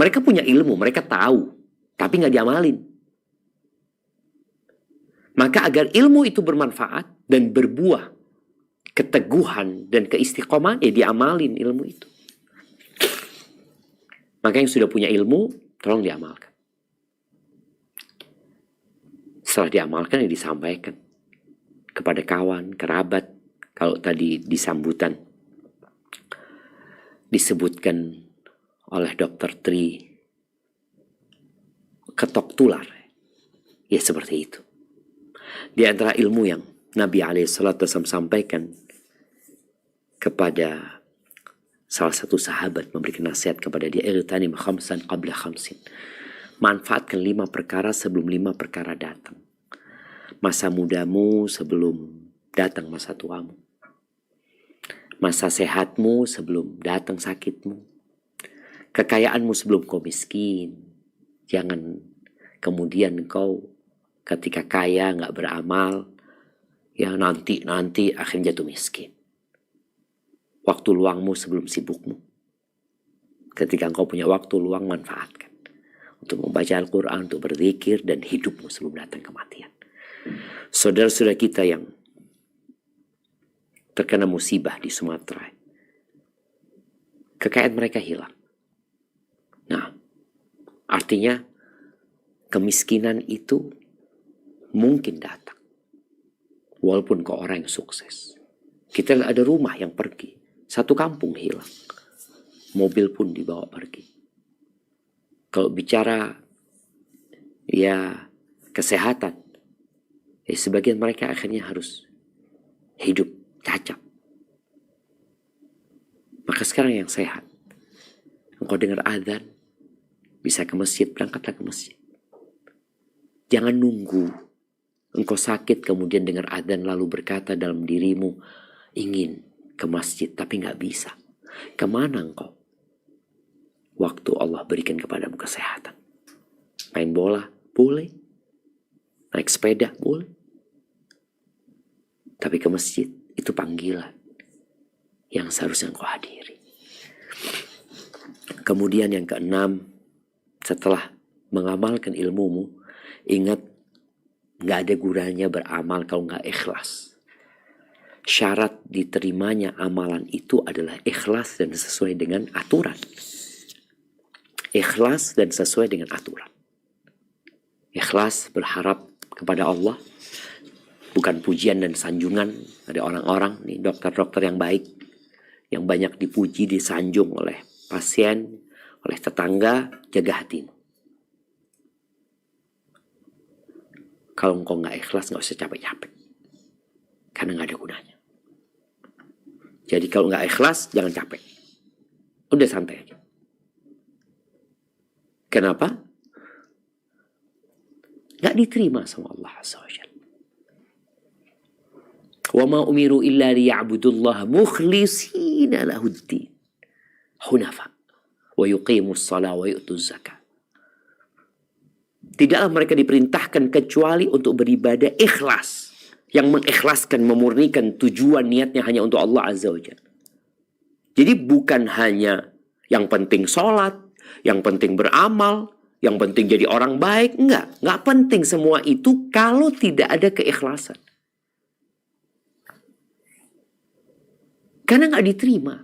Mereka punya ilmu, mereka tahu, tapi nggak diamalin. Maka agar ilmu itu bermanfaat dan berbuah keteguhan dan keistiqomahan, ya diamalin ilmu itu. Maka yang sudah punya ilmu, tolong diamalkan. Setelah diamalkan, ya disampaikan kepada kawan, kerabat. Kalau tadi di sambutan disebutkan oleh Dr. Tri, ketok tular. Ya seperti itu. Di antara ilmu yang Nabi SAW sampaikan kepada salah satu sahabat, memberikan nasihat kepada dia, irtanim khamsan qabla khamsin. Manfaatkan 5 perkara sebelum 5 perkara datang. Masa mudamu sebelum datang masa tuamu. Masa sehatmu sebelum datang sakitmu. Kekayaanmu sebelum kau miskin. Jangan kemudian kau ketika kaya nggak beramal, ya nanti akhirnya jatuh miskin. Waktu luangmu sebelum sibukmu. Ketika engkau punya waktu luang, manfaatkan untuk membaca Al-Quran, untuk berzikir, dan hidupmu sebelum datang kematian. Saudara-saudara kita yang terkena musibah di Sumatera, kekayaan mereka hilang. Nah, artinya kemiskinan itu mungkin datang walaupun ke orang yang sukses. Kita ada rumah yang pergi, satu kampung hilang, mobil pun dibawa pergi. Kalau bicara ya kesehatan, sebagian mereka akhirnya harus hidup cacat. Maka sekarang yang sehat, engkau dengar azan, bisa ke masjid, berangkatlah ke masjid. Jangan nunggu engkau sakit kemudian dengar azan lalu berkata dalam dirimu, ingin ke masjid tapi gak bisa. Kemana engkau? Waktu Allah berikan kepadamu kesehatan. Main bola, boleh. Naik sepeda, boleh. Tapi ke masjid, itu panggilan yang seharusnya engkau hadiri. Kemudian yang keenam, setelah mengamalkan ilmumu, ingat gak ada gunanya beramal kalau gak ikhlas. Syarat diterimanya amalan itu adalah ikhlas dan sesuai dengan aturan. Ikhlas dan sesuai dengan aturan. Ikhlas berharap kepada Allah, bukan pujian dan sanjungan. Ada orang-orang nih, dokter-dokter yang baik, yang banyak dipuji, disanjung oleh pasien, oleh tetangga. Jaga hatimu. Kalau engkau gak ikhlas, gak usah capek-capek, karena gak ada gunanya. Jadi kalau gak ikhlas, jangan capek, udah santai aja. Kenapa? Gak diterima sama Allah Azza wa Jalla. Wa ma umiru illa liya'budullaha mukhlisina lahuddin hunafa wa yuqimus salah wa yu'tuz zakah. Tidaklah mereka diperintahkan kecuali untuk beribadah ikhlas, yang mengikhlaskan, memurnikan tujuan niatnya hanya untuk Allah Azza wa Jalla. Jadi bukan hanya yang penting sholat, yang penting beramal, yang penting jadi orang baik. Enggak penting semua itu kalau tidak ada keikhlasan. Karena nggak diterima.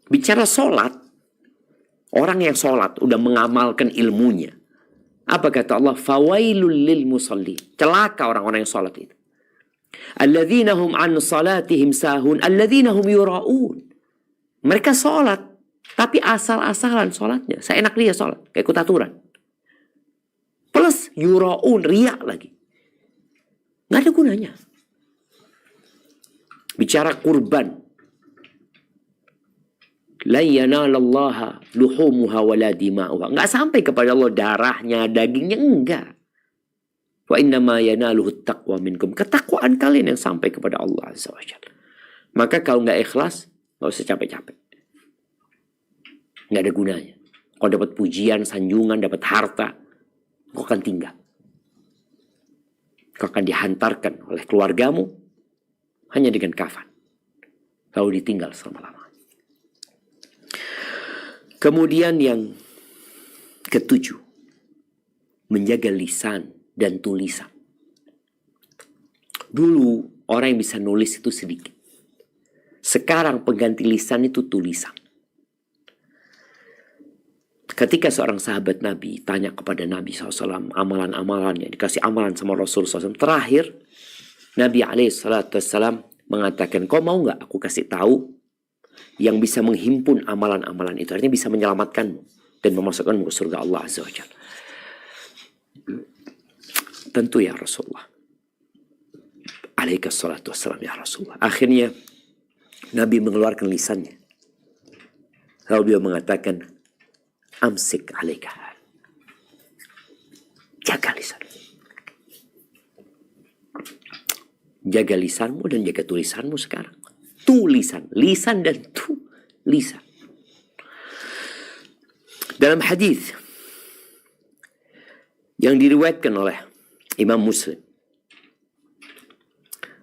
Bicara sholat, orang yang sholat udah mengamalkan ilmunya. Apa kata Allah? Fawailul lil musallin. Celaka orang-orang yang sholat itu. Alladzina hum an salatihim sahun, alladzina hum yura'un. Mereka sholat, tapi asal-asalan sholatnya. Seenak dia sholat, kayak ikut aturan. Plus yura'un, riak lagi. Nggak ada gunanya. Bicara kurban, la yanalallaha luhumuha wala dima'uha. Nggak sampai kepada Allah darahnya, dagingnya, enggak. Wa innama yanaluhu taqwa minkum. Ketakwaan kalian yang sampai kepada Allah Azza wa Jalla. Maka kalau nggak ikhlas, nggak usah capek-capek. Nggak ada gunanya. Kau dapat pujian, sanjungan, dapat harta, kau akan tinggal. Kau akan dihantarkan oleh keluargamu hanya dengan kafan, lalu ditinggal selama-lamanya. Kemudian yang ketujuh, menjaga lisan dan tulisan. Dulu orang yang bisa nulis itu sedikit. Sekarang pengganti lisan itu tulisan. Ketika seorang sahabat Nabi tanya kepada Nabi SAW amalan-amalannya, dikasih amalan sama Rasul SAW. Terakhir Nabi SAW mengatakan, kau mau gak aku kasih tahu yang bisa menghimpun amalan-amalan itu, artinya bisa menyelamatkanmu dan memasukkanmu ke surga Allah Azza wa Jalla. Tentu ya Rasulullah, alaikas salatu wassalam ya Rasulullah. Akhirnya Nabi mengeluarkan lisannya, lalu beliau mengatakan, amsik alaika, jaga lisan, jaga lisanmu dan jaga tulisanmu sekarang. Tulisan, lisan dan lisan. Dalam hadis yang diriwayatkan oleh Imam Muslim,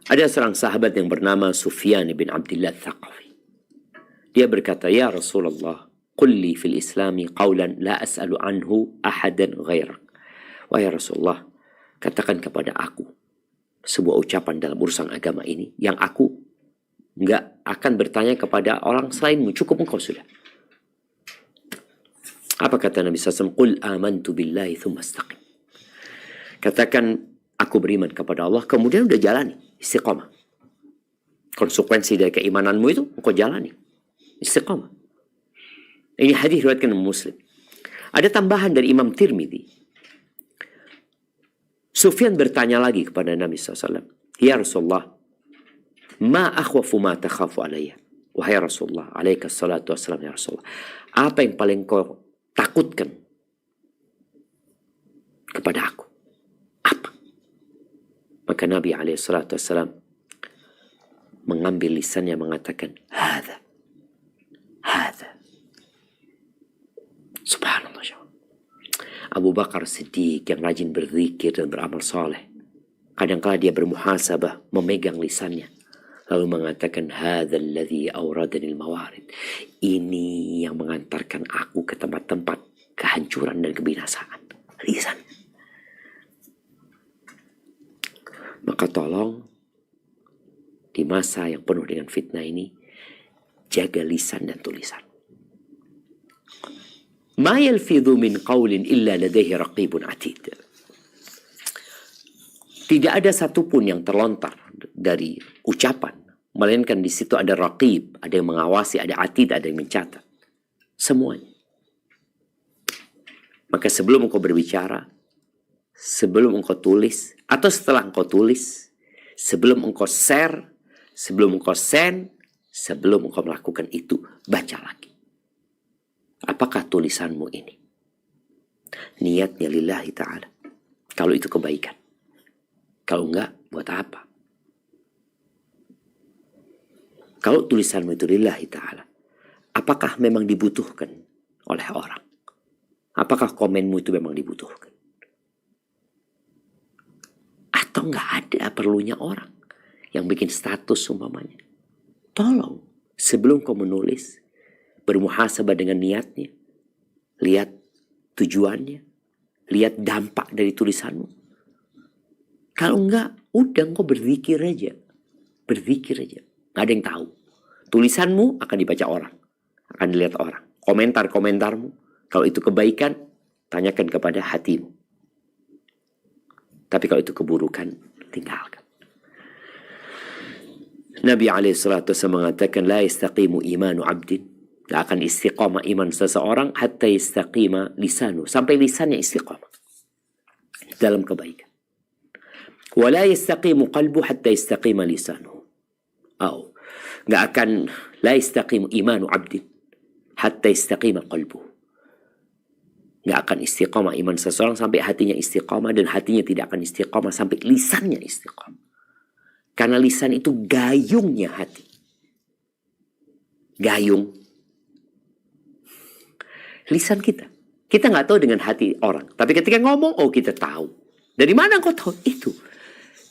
ada seorang sahabat yang bernama Sufyan bin Abdullah Thaqafi. Dia berkata, ya Rasulullah, qul li fil islami qawlan la as'alu anhu ahadan ghairak. Wahai Rasulullah, katakan kepada aku sebuah ucapan dalam urusan agama ini yang aku nggak akan bertanya kepada orang selainmu, cukup engkau sudah. Apa kata Nabi SAW? Qul amantu billahi thumma istaqim. Katakan aku beriman kepada Allah, kemudian udah jalani istiqamah. Konsekuensi dari keimananmu itu engkau jalani istiqamah. Ini hadis riwayatkan Muslim. Ada tambahan dari Imam Tirmidzi. Sufyan bertanya lagi kepada Nabi SAW. Ya Rasulullah, ma akhwafu ma takhafu alayya. Wahai Rasulullah, alaika salatu wassalam ya Rasulullah. Apa yang paling kau takutkan kepada aku? Apa? Maka Nabi alaihissalatu wassalam mengambil lisannya mengatakan, Hadha. Subhanallah. Abu Bakar Siddiq yang rajin berzikir dan beramal soleh, kadang-kala dia bermuhasabah, memegang lisannya, lalu mengatakan, Hadzal ladzi awradani al-mawarid. Ini yang mengantarkan aku ke tempat-tempat kehancuran dan kebinasaan. Lisan. Maka tolong, di masa yang penuh dengan fitnah ini, jaga lisan dan tulisan. Ma yalfidhu min qawlin illa ladaihi raqibun atid. Tidak ada satupun yang terlontar dari ucapan, melainkan di situ ada raqib, ada yang mengawasi, ada atid, ada yang mencatat. Semuanya. Maka sebelum engkau berbicara, sebelum engkau tulis, atau setelah engkau tulis, sebelum engkau share, sebelum engkau send, sebelum engkau melakukan itu, baca lagi. Apakah tulisanmu ini niatnya lillahi ta'ala? Kalau itu kebaikan. Kalau enggak, buat apa? Kalau tulisanmu itu lillahi ta'ala, apakah memang dibutuhkan oleh orang? Apakah komenmu itu memang dibutuhkan? Atau enggak ada perlunya orang yang bikin status umpamanya? Tolong, sebelum kau menulis, bermuhasabah dengan niatnya. Lihat tujuannya. Lihat dampak dari tulisanmu. Kalau enggak, udah engkau berzikir aja. Berzikir aja. Gak ada yang tahu. Tulisanmu akan dibaca orang. Akan dilihat orang. Komentar-komentarmu. Kalau itu kebaikan, tanyakan kepada hatimu. Tapi kalau itu keburukan, tinggalkan. Nabi SAW mengatakan, La yastaqimu imanu abdin. Gak akan istiqamah iman seseorang hatta yastaqima lisanu. Sampai lisannya istiqamah. Dalam kebaikan. Wa la yastaqimu qalbu hatta yastaqima lisanu. Gak akan la yastaqimu imanu abdin hatta yastaqima qalbu. Gak akan istiqamah iman seseorang sampai hatinya istiqamah, dan hatinya tidak akan istiqamah sampai lisannya istiqamah. Karena lisan itu gayungnya hati. Gayung. Lisan kita. Kita nggak tahu dengan hati orang. Tapi ketika ngomong, oh kita tahu. Dari mana kau tahu? Itu.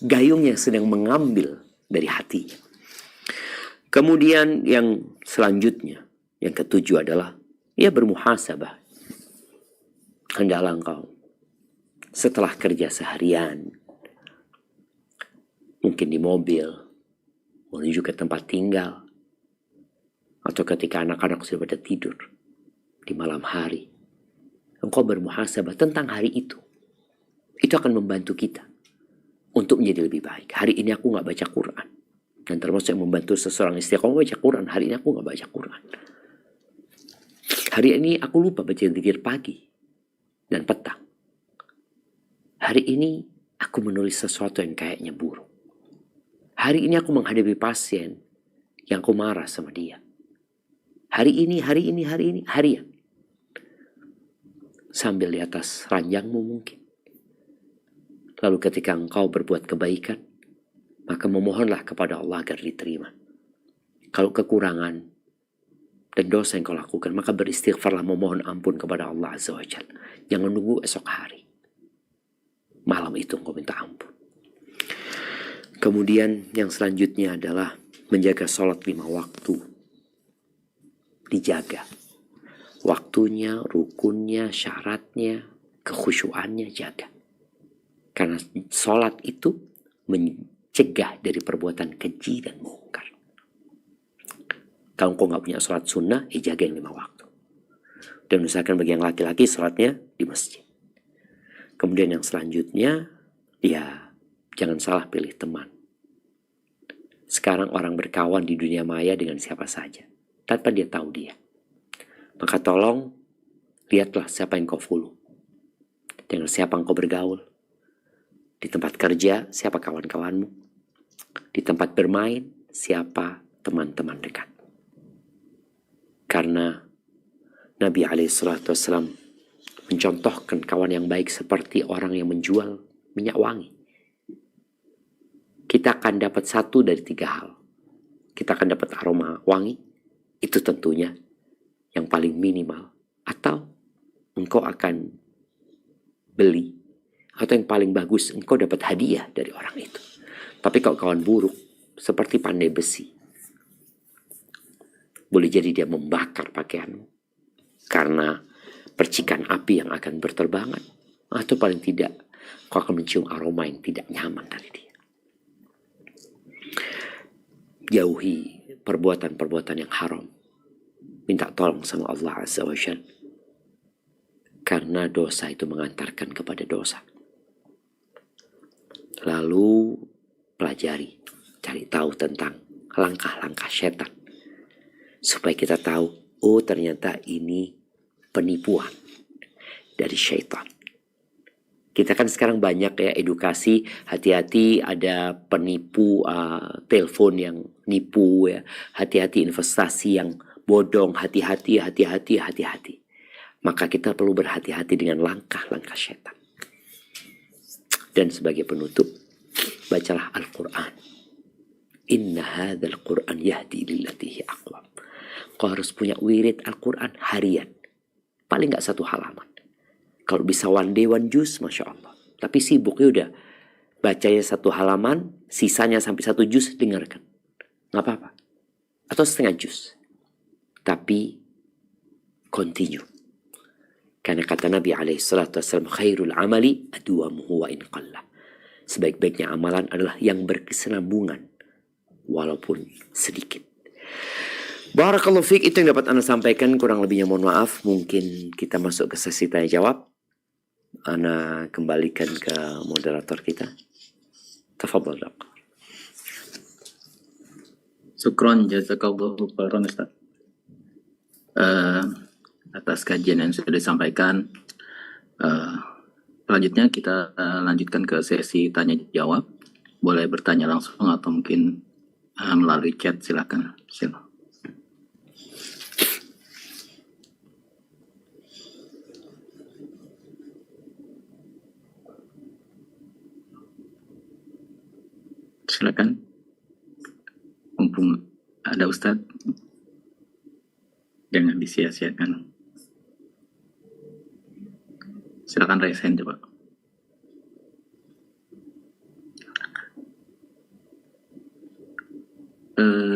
Gayungnya sedang mengambil dari hatinya. Kemudian yang selanjutnya, yang ketujuh adalah, ya bermuhasabah. Hendaklah engkau setelah kerja seharian, mungkin di mobil, menuju ke tempat tinggal, atau ketika anak-anak sudah pada tidur, di malam hari, engkau bermuhasabah tentang hari itu. Itu akan membantu kita untuk menjadi lebih baik. Hari ini aku gak baca Quran. Dan termasuk yang membantu seseorang istiqomah baca Quran. Hari ini aku gak baca Quran. Hari ini aku lupa baca zikir pagi dan petang. Hari ini aku menulis sesuatu yang kayaknya buruk. Hari ini aku menghadapi pasien yang aku marah sama dia. Hari ini, harian. Sambil di atas ranjangmu mungkin. Lalu ketika engkau berbuat kebaikan, maka memohonlah kepada Allah agar diterima. Kalau kekurangan dan dosa yang kau lakukan, maka beristighfarlah, memohon ampun kepada Allah Azza wa Jalla. Jangan nunggu esok hari. Malam itu engkau minta ampun. Kemudian yang selanjutnya adalah menjaga sholat 5 waktu. Dijaga. Waktunya, rukunnya, syaratnya, kekhusyuannya jaga. Karena sholat itu mencegah dari perbuatan keji dan mungkar. Kalau engkau nggak punya sholat sunnah, jaga yang 5 waktu. Dan usahakan bagi yang laki-laki sholatnya di masjid. Kemudian yang selanjutnya, ya jangan salah pilih teman. Sekarang orang berkawan di dunia maya dengan siapa saja, tanpa dia tahu dia. Maka tolong, lihatlah siapa yang kau follow. Dengan siapa engkau bergaul. Di tempat kerja, siapa kawan-kawanmu. Di tempat bermain, siapa teman-teman dekat. Karena Nabi SAW mencontohkan kawan yang baik seperti orang yang menjual minyak wangi. Kita akan dapat 1 dari 3 hal. Kita akan dapat aroma wangi, itu tentunya yang paling minimal. Atau engkau akan beli, atau yang paling bagus, engkau dapat hadiah dari orang itu. Tapi kalau kawan buruk, seperti pandai besi, boleh jadi dia membakar pakaianmu karena percikan api yang akan berterbangan, atau paling tidak kau akan mencium aroma yang tidak nyaman dari dia. Jauhi perbuatan-perbuatan yang haram. Minta tolong sama Allah Azza wa Jalla, karena dosa itu mengantarkan kepada dosa. Lalu pelajari, cari tahu tentang langkah-langkah setan, supaya kita tahu, oh ternyata ini penipuan dari syaitan. Kita kan sekarang banyak ya edukasi, hati-hati ada penipu telepon yang nipu ya, hati-hati investasi yang bodong, hati-hati. Maka kita perlu berhati-hati dengan langkah-langkah syaitan. Dan sebagai penutup, bacalah Al-Quran. Inna hadzal Qur'an yahdi lillati hi aqwam. Kau harus punya wirid Al-Quran harian. Paling gak 1 halaman. Kalau bisa one day one juz, Masya Allah. Tapi sibuk ya udah. Bacanya 1 halaman, sisanya sampai 1 juz, dengarkan. Gak apa-apa. Atau setengah juz. Tapi continue. Karena kata Nabi SAW, khairul amali adwamuhu wa in qalla. Sebaik-baiknya amalan adalah yang berkesinambungan, walaupun sedikit. Barakallahu fiik, itu yang dapat Anda sampaikan. Kurang lebihnya mohon maaf. Mungkin kita masuk ke sesi tanya jawab. Ana kembalikan ke moderator kita. Tafadhal. Syukron jazakallahu khairan Ustaz. Atas kajian yang sudah disampaikan. Selanjutnya kita lanjutkan ke sesi tanya jawab. Boleh bertanya langsung atau mungkin melalui chat, silakan. Silakan. Mumpung ada Ustadz, jangan disia-siakan. Silakan raise hand coba.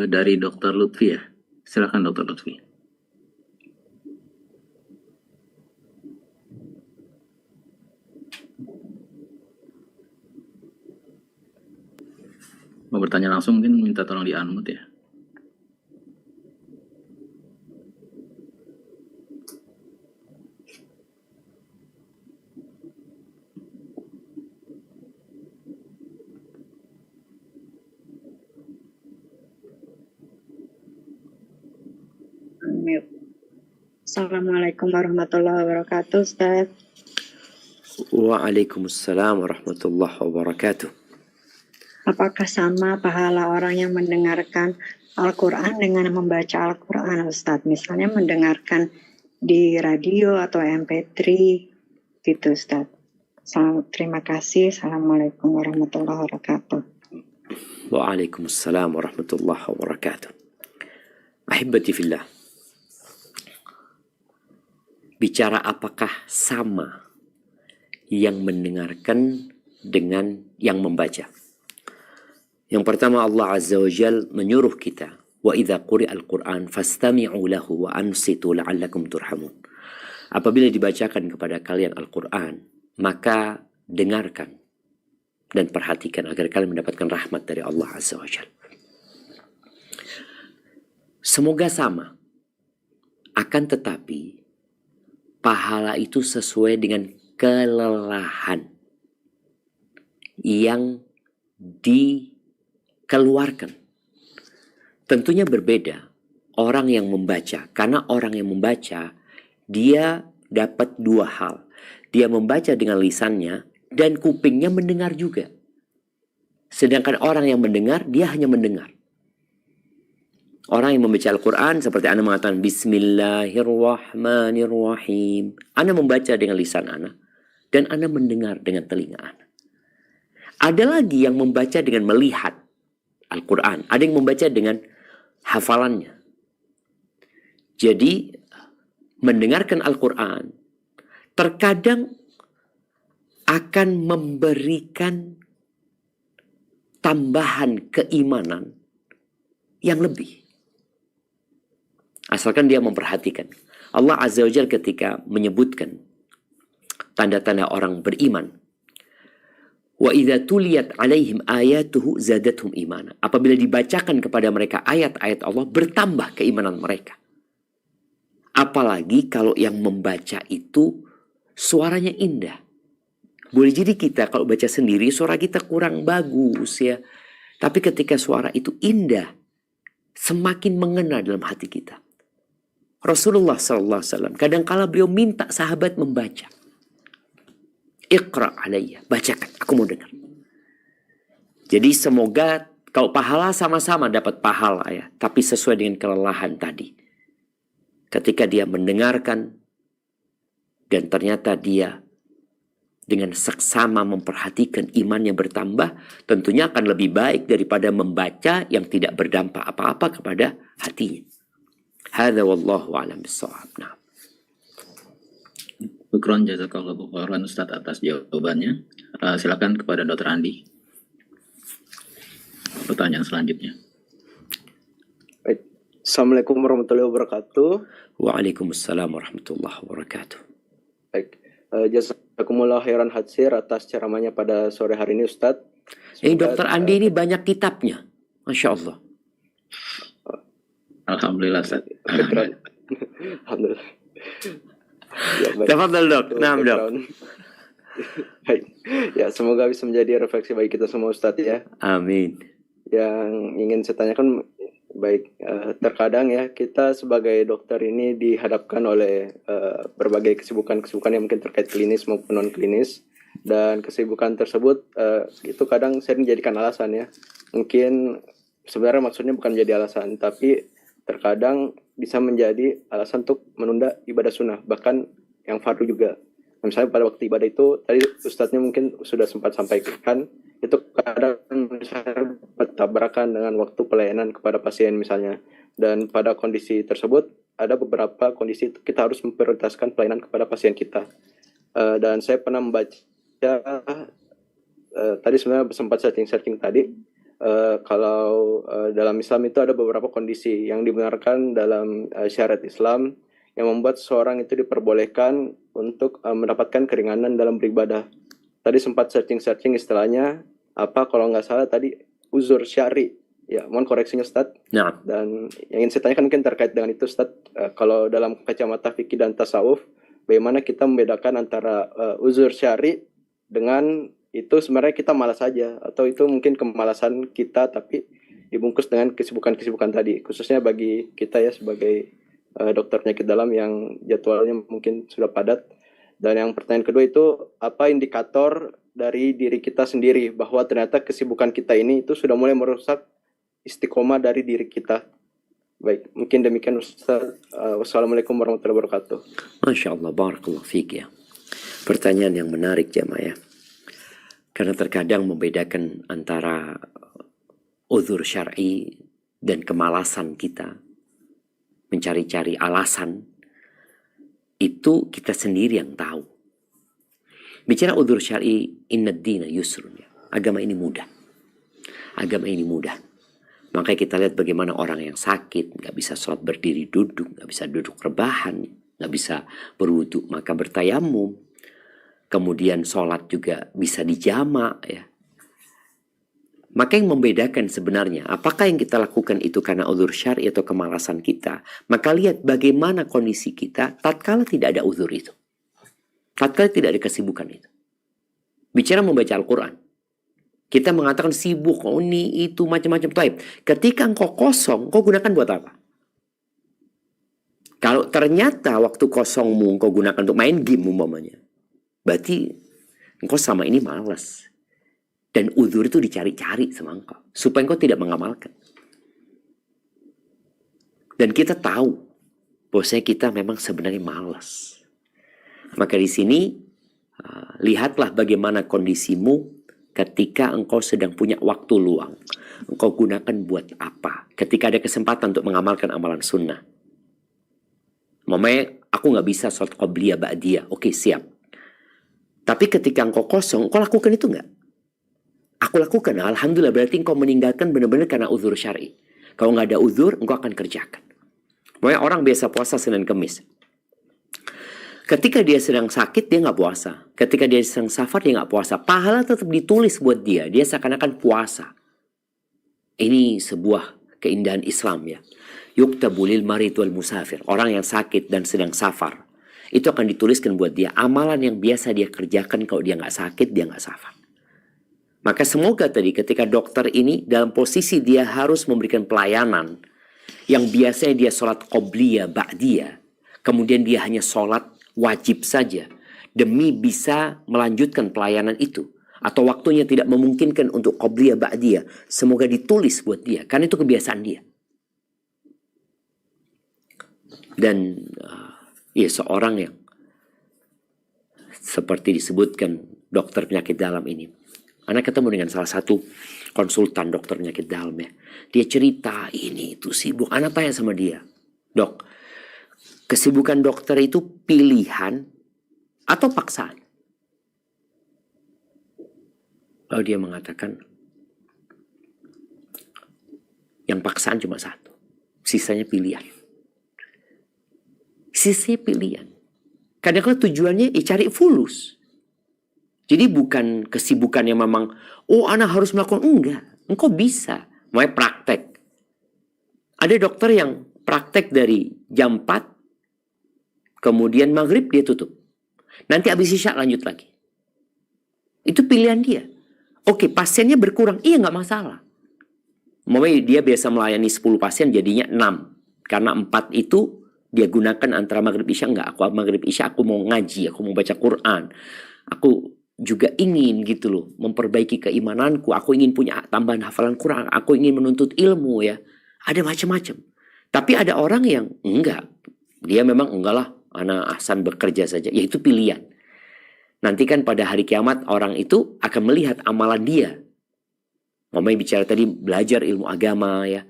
Dari Dr. Lutfi ya. Silakan Dr. Lutfi. Mau bertanya langsung mungkin minta tolong di-unmute ya. Assalamualaikum warahmatullahi wabarakatuh, Ustaz. Waalaikumsalam warahmatullahi wabarakatuh. Apakah sama pahala orang yang mendengarkan Al-Quran dengan membaca Al-Quran, Ustaz? Misalnya mendengarkan di radio atau MP3 gitu, Ustaz. Terima kasih. Assalamualaikum warahmatullahi wabarakatuh. Waalaikumsalam warahmatullahi wabarakatuh. Ahibati fillah. Bicara apakah sama yang mendengarkan dengan yang membaca? Yang pertama, Allah Azza wa Jal menyuruh kita Wa idza quri'al Qur'an fastami'u lahu wa ansitu la'allakum turhamun. Apabila dibacakan kepada kalian Al-Qur'an, maka dengarkan dan perhatikan agar kalian mendapatkan rahmat dari Allah Azza wa Jalla. Semoga sama. Akan tetapi pahala itu sesuai dengan kelelahan yang dikeluarkan. Tentunya berbeda orang yang membaca, karena orang yang membaca dia dapat dua hal. Dia membaca dengan lisannya dan kupingnya mendengar juga. Sedangkan orang yang mendengar, dia hanya mendengar. Orang yang membaca Al-Quran seperti Anda mengatakan Bismillahirrahmanirrahim. Anda membaca dengan lisan Anda dan Anda mendengar dengan telinga Anda. Ada lagi yang membaca dengan melihat Al-Quran. Ada yang membaca dengan hafalannya. Jadi mendengarkan Al-Quran terkadang akan memberikan tambahan keimanan yang lebih. Asalkan dia memperhatikan. Allah Azza wa Jalla ketika menyebutkan tanda-tanda orang beriman. Wa idza tuliyat alaihim ayatuhu zadatuhum imana. Apabila dibacakan kepada mereka ayat-ayat Allah, bertambah keimanan mereka. Apalagi kalau yang membaca itu suaranya indah. Boleh jadi kita kalau baca sendiri suara kita kurang bagus ya. Tapi ketika suara itu indah, semakin mengena dalam hati kita. Rasulullah SAW kadang-kala beliau minta sahabat membaca. Iqra alayya, bacakan, aku mau dengar. Jadi semoga kalau pahala sama-sama dapat pahala ya, tapi sesuai dengan kelelahan tadi. Ketika dia mendengarkan dan ternyata dia dengan seksama memperhatikan imannya bertambah, tentunya akan lebih baik daripada membaca yang tidak berdampak apa-apa kepada hatinya. Hadza wallahu a'lam bissawab. Nah. Syukron jazakallahu khairan Ustaz atas jawabannya. Silakan kepada Dr. Andi. Pertanyaan selanjutnya. Baik. Assalamualaikum warahmatullahi wabarakatuh. Waalaikumsalam warahmatullahi wabarakatuh. Baik. Jazakumullah khairan hatsir atas ceramahnya pada sore hari ini Ustadz. Dr. Andi ini banyak kitabnya. Masya Allah. Alhamdulillah Ustaz. Alhamdulillah. Ya, Tafadhal dok. Nah, dok. Baik. Ya, semoga bisa menjadi refleksi bagi kita semua Ustadz ya. Amin. Yang ingin saya tanyakan, baik, terkadang ya kita sebagai dokter ini dihadapkan oleh berbagai kesibukan-kesibukan yang mungkin terkait klinis maupun non klinis, dan kesibukan tersebut itu kadang sering dijadikan alasan ya. Mungkin sebenarnya maksudnya bukan menjadi alasan, tapi terkadang bisa menjadi alasan untuk menunda ibadah sunnah, bahkan yang fardu juga. Misalnya pada waktu ibadah itu, tadi Ustadznya mungkin sudah sempat sampaikan, itu kadang misalnya bertabrakan dengan waktu pelayanan kepada pasien misalnya. Dan pada kondisi tersebut, ada beberapa kondisi kita harus memprioritaskan pelayanan kepada pasien kita. Dan saya pernah membaca, tadi sebenarnya sempat searching tadi, kalau dalam Islam itu ada beberapa kondisi yang dibenarkan dalam syariat Islam yang membuat seseorang itu diperbolehkan untuk mendapatkan keringanan dalam beribadah. Tadi sempat searching istilahnya apa, kalau nggak salah tadi uzur syari. Ya, mohon koreksinya Ustadz. Nah. Dan yang ingin saya tanyakan mungkin terkait dengan itu Ustadz, kalau dalam kacamata fikih dan tasawuf, bagaimana kita membedakan antara uzur syari dengan itu sebenarnya kita malas saja, atau itu mungkin kemalasan kita tapi dibungkus dengan kesibukan-kesibukan tadi, khususnya bagi kita ya sebagai dokter penyakit dalam yang jadwalnya mungkin sudah padat. Dan yang pertanyaan kedua itu, apa indikator dari diri kita sendiri bahwa ternyata kesibukan kita ini itu sudah mulai merusak istiqomah dari diri kita. Baik, mungkin demikian Ustaz. Wassalamualaikum warahmatullahi wabarakatuh. Masya Allah, barakallahu fiik ya. Pertanyaan yang menarik jamaah ya. Karena terkadang membedakan antara uzur syar'i dan kemalasan kita, mencari-cari alasan, itu kita sendiri yang tahu. Bicara uzur syar'i, inna dina yusrun ya. Agama ini mudah. Agama ini mudah. Makanya kita lihat bagaimana orang yang sakit nggak bisa sholat berdiri duduk, nggak bisa duduk rebahan, nggak bisa berwudu maka bertayamum. Kemudian sholat juga bisa dijamak ya. Maka yang membedakan sebenarnya apakah yang kita lakukan itu karena uzur syar'i atau kemalasan kita. Maka lihat bagaimana kondisi kita tatkala tidak ada uzur itu. Tatkala tidak ada kesibukan itu. Bicara membaca Al-Quran. Kita mengatakan sibuk, oh ini itu macam-macam. Taib. Ketika engkau kosong, engkau gunakan buat apa? Kalau ternyata waktu kosongmu engkau gunakan untuk main game umpamanya, berarti engkau sama ini malas. Dan uzur itu dicari-cari sama engkau. Supaya engkau tidak mengamalkan. Dan kita tahu bahwasanya kita memang sebenarnya malas. Maka di sini lihatlah bagaimana kondisimu ketika engkau sedang punya waktu luang. Engkau gunakan buat apa? Ketika ada kesempatan untuk mengamalkan amalan sunnah. Mamanya aku nggak bisa sholat qobliyah ba'diyah. Oke, siap. Tapi ketika engkau kosong, engkau lakukan itu nggak? Aku lakukan. Alhamdulillah, berarti engkau meninggalkan benar-benar karena uzur syar'i. Kalau nggak ada uzur, engkau akan kerjakan. Mamanya orang biasa puasa Senin Kemis. Ketika dia sedang sakit, dia nggak puasa. Ketika dia sedang safar, dia nggak puasa. Pahala tetap ditulis buat dia. Dia seakan-akan puasa. Ini sebuah keindahan Islam ya. Yuktabu lil marid wal musafir. Orang yang sakit dan sedang safar. Itu akan dituliskan buat dia. Amalan yang biasa dia kerjakan kalau dia nggak sakit, dia nggak safar. Maka semoga tadi ketika dokter ini dalam posisi dia harus memberikan pelayanan. Yang biasanya dia sholat qobliyah, ba'diyah. Kemudian dia hanya sholat wajib saja demi bisa melanjutkan pelayanan itu, atau waktunya tidak memungkinkan untuk qobliyah ba'diyah, semoga ditulis buat dia karena itu kebiasaan dia. Dan ya seorang yang seperti disebutkan dokter penyakit dalam ini, anak ketemu dengan salah satu konsultan dokter penyakit dalam ya, dia cerita ini itu sibuk. Anak tanya sama dia, dok, kesibukan dokter itu pilihan atau paksaan? Lalu dia mengatakan, yang paksaan cuma satu, sisanya pilihan. Sisanya pilihan. Kadang-kadang tujuannya cari fulus. Jadi bukan kesibukan yang memang, oh anak harus melakukan, enggak. Engkau bisa, mau praktek. Ada dokter yang praktek dari jam 4, kemudian maghrib dia tutup. Nanti habis isya lanjut lagi. Itu pilihan dia. Oke, pasiennya berkurang. Iya, nggak masalah. Mungkin dia biasa melayani 10 pasien jadinya 6. Karena 4 itu dia gunakan antara maghrib isya. Enggak, aku maghrib isya aku mau ngaji, aku mau baca Quran. Aku juga ingin gitu loh, memperbaiki keimananku. Aku ingin punya tambahan hafalan Quran. Aku ingin menuntut ilmu ya. Ada macam-macam. Tapi ada orang yang enggak. Dia memang enggak lah. Anak ahsan bekerja saja, yaitu pilihan. Nanti kan pada hari kiamat orang itu akan melihat amalan dia. Mamanya bicara tadi belajar ilmu agama ya,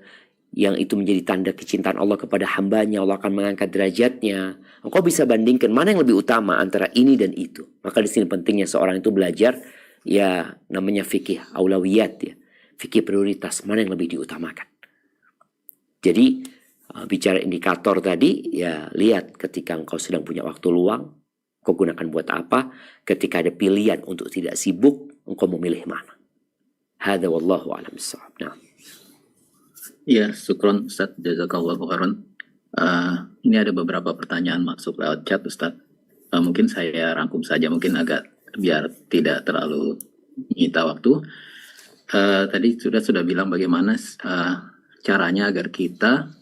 yang itu menjadi tanda kecintaan Allah kepada hambanya. Allah akan mengangkat derajatnya. Engkau bisa bandingkan mana yang lebih utama antara ini dan itu. Maka di sini pentingnya seorang itu belajar ya namanya fikih aulawiyat ya, fikih prioritas, mana yang lebih diutamakan. Jadi bicara indikator tadi, ya lihat ketika engkau sedang punya waktu luang, kau gunakan buat apa? Ketika ada pilihan untuk tidak sibuk, engkau memilih mana? Hadza wallahu a'lam bissawab. Nah. Ya, syukron Ustaz, jazakallahu khairan. Ini ada beberapa pertanyaan masuk lewat chat Ustaz. Mungkin saya rangkum saja, mungkin agak biar tidak terlalu menyita waktu. Tadi sudah bilang bagaimana caranya agar kita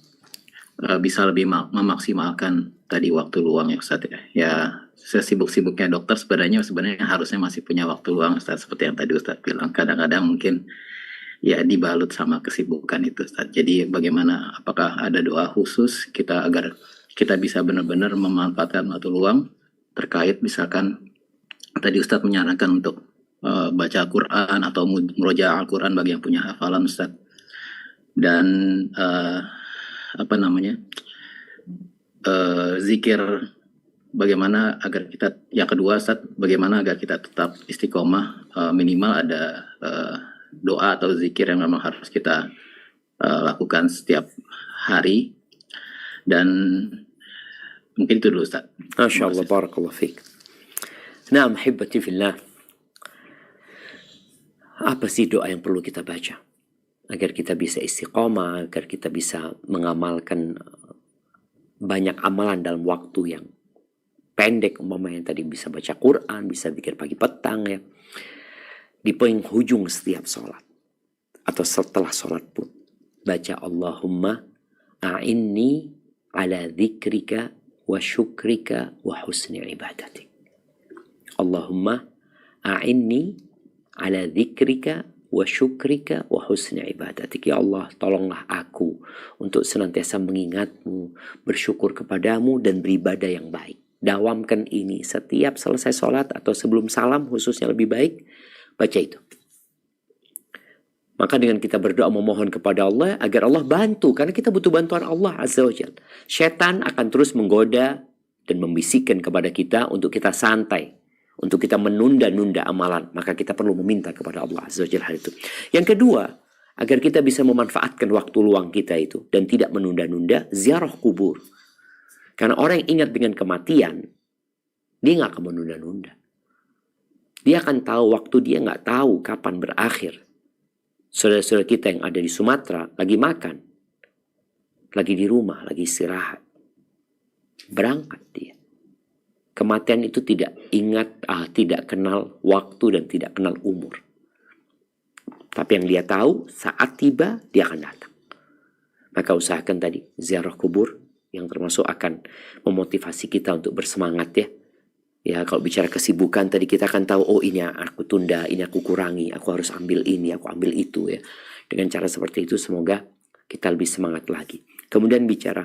bisa lebih memaksimalkan tadi waktu luang ya Ustaz ya. Ya, sesibuk-sibuknya dokter sebenarnya harusnya masih punya waktu luang Ustaz, seperti yang tadi Ustaz bilang. Kadang-kadang mungkin ya dibalut sama kesibukan itu Ustaz. Jadi bagaimana, apakah ada doa khusus kita agar kita bisa benar-benar memanfaatkan waktu luang terkait misalkan tadi Ustaz menyarankan untuk baca Al-Quran atau murojaah Al-Quran bagi yang punya hafalan Ustaz. Dan zikir, bagaimana agar kita, yang kedua Ustaz, bagaimana agar kita tetap istiqomah, minimal ada doa atau zikir yang memang harus kita lakukan setiap hari. Dan mungkin itu dulu Ustaz. Masya Allah, barakallah fiqh. Nah, ahibati fillah. Apa sih doa yang perlu kita baca? Agar kita bisa istiqomah, agar kita bisa mengamalkan banyak amalan dalam waktu yang pendek, umpamanya tadi bisa baca Quran, bisa zikir pagi petang ya. Di penghujung setiap sholat atau setelah sholat pun baca Allahumma a'inni ala dzikrika wa syukrika wa husni ibadatik. Allahumma a'inni ala dzikrika wa syukrika wa husni ibadatik. Ya Allah, tolonglah aku untuk senantiasa mengingatmu, bersyukur kepadamu dan beribadah yang baik. Dawamkan ini setiap selesai sholat atau sebelum salam khususnya lebih baik, baca itu. Maka dengan kita berdoa memohon kepada Allah agar Allah bantu, karena kita butuh bantuan Allah Azza wa Jalla. Syaitan akan terus menggoda dan membisikkan kepada kita untuk kita santai, untuk kita menunda-nunda amalan. Maka kita perlu meminta kepada Allah Azza wa Jalla hal itu. Yang kedua, agar kita bisa memanfaatkan waktu luang kita itu dan tidak menunda-nunda, ziarah kubur. Karena orang yang ingat dengan kematian, dia nggak akan menunda-nunda. Dia akan tahu waktu, dia nggak tahu kapan berakhir. Saudara-saudara kita yang ada di Sumatera lagi makan, lagi di rumah, lagi istirahat, berangkat dia. Kematian itu tidak ingat, tidak kenal waktu dan tidak kenal umur. Tapi yang dia tahu saat tiba dia akan datang. Maka usahakan tadi ziarah kubur yang termasuk akan memotivasi kita untuk bersemangat ya. Ya, kalau bicara kesibukan tadi kita akan tahu, oh ini aku tunda, ini aku kurangi, aku harus ambil ini, aku ambil itu ya. Dengan cara seperti itu semoga kita lebih semangat lagi. Kemudian bicara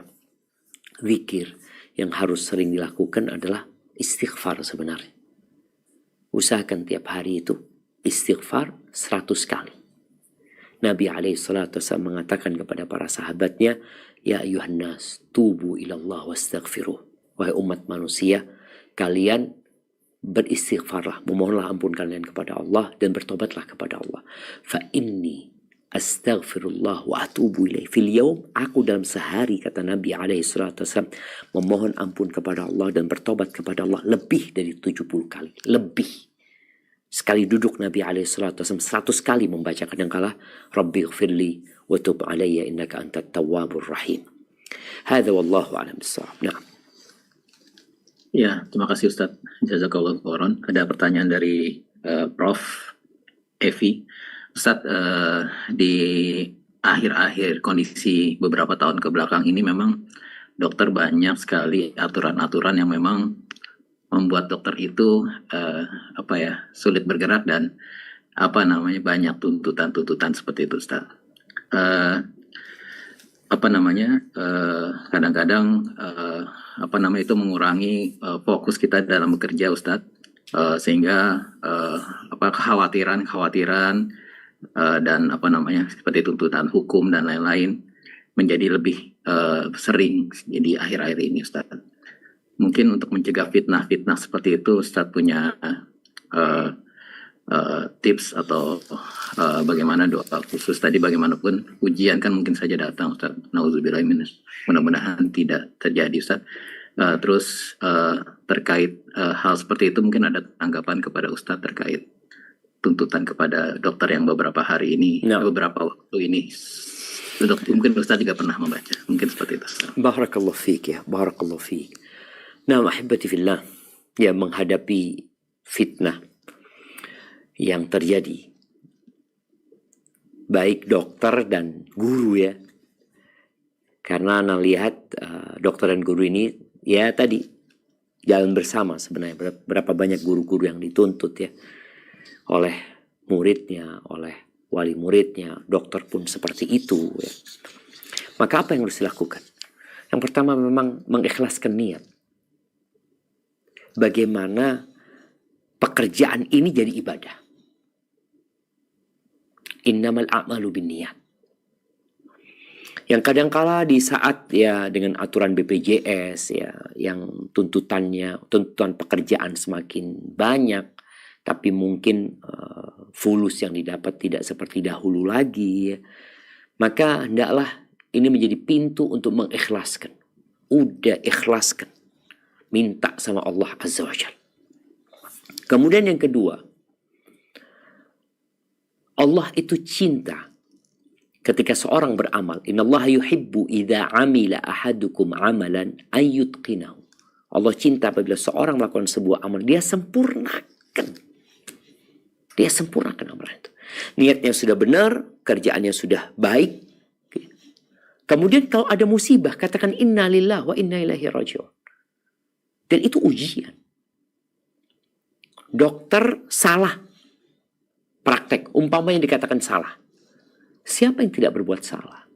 zikir yang harus sering dilakukan adalah istighfar sebenarnya. Usahakan tiap hari itu istighfar 100 kali. Nabi SAW mengatakan kepada para sahabatnya, ya ayuhan nas, tubu ilallah wastaghfiruh. Wahai umat manusia, kalian beristighfarlah, memohonlah ampun kalian kepada Allah dan bertobatlah kepada Allah. Fa inni astaghfirullah wa atubu ilaih fil yaum, aku dalam sehari, kata Nabi SAW, memohon ampun kepada Allah dan bertobat kepada Allah lebih dari 70 kali. Lebih. Sekali duduk Nabi SAW 100 kali membaca, kadangkala Rabbi gfirli wa tub alayya innaka antat tawwabur rahim. Hadza wallahu a'lam bissawab. Na'am. Ya, terima kasih Ustadz. Jazakallah khairan. Ada pertanyaan dari Prof. Evi. Ustadz, di akhir-akhir kondisi beberapa tahun ke belakang ini memang dokter banyak sekali aturan-aturan yang memang membuat dokter itu sulit bergerak dan banyak tuntutan-tuntutan seperti itu Ustadz. Kadang-kadang itu mengurangi fokus kita dalam bekerja Ustadz, sehingga kekhawatiran dan seperti tuntutan hukum dan lain-lain menjadi lebih sering jadi akhir-akhir ini Ustadz. Mungkin untuk mencegah fitnah-fitnah seperti itu Ustadz punya tips atau bagaimana doa khusus tadi, bagaimanapun ujian kan mungkin saja datang Ustaz. Nauzubillah minaz. Mudah-mudahan tidak terjadi Ustaz. Terus terkait hal seperti itu mungkin ada tanggapan kepada Ustaz terkait tuntutan kepada dokter yang beberapa hari ini, beberapa waktu ini. Mungkin Ustaz juga pernah membaca. Mungkin seperti itu Ustaz. Barakallahu fiik ya, barakallahu fiik. Nah, ahibati fillah, ya menghadapi fitnah yang terjadi, baik dokter dan guru ya. Karena Anda lihat dokter dan guru ini ya tadi jalan bersama sebenarnya. Berapa banyak guru-guru yang dituntut ya oleh muridnya, oleh wali muridnya, dokter pun seperti itu ya. Maka apa yang harus dilakukan? Yang pertama memang mengikhlaskan niat. Bagaimana pekerjaan ini jadi ibadah. Innamal a'malu binniyat. Yang kadangkala di saat ya dengan aturan BPJS ya yang tuntutan pekerjaan semakin banyak, tapi mungkin fulus yang didapat tidak seperti dahulu lagi ya. Maka hendaklah ini menjadi pintu untuk mengikhlaskan. Udah ikhlaskan. Minta sama Allah Azza wa Jalla. Kemudian yang kedua, Allah itu cinta ketika seorang beramal. Innallaha yuhibbu idza amila ahadukum amalan an yutqinahu. Allah cinta apabila seorang melakukan sebuah amal, dia sempurnakan. Dia sempurnakan amalan itu. Niatnya sudah benar, kerjaannya sudah baik. Kemudian kalau ada musibah, katakan inna lillahi wa inna ilaihi raji'un. Dan itu ujian. Dokter salah praktek, umpamanya dikatakan salah. Siapa yang tidak berbuat salah?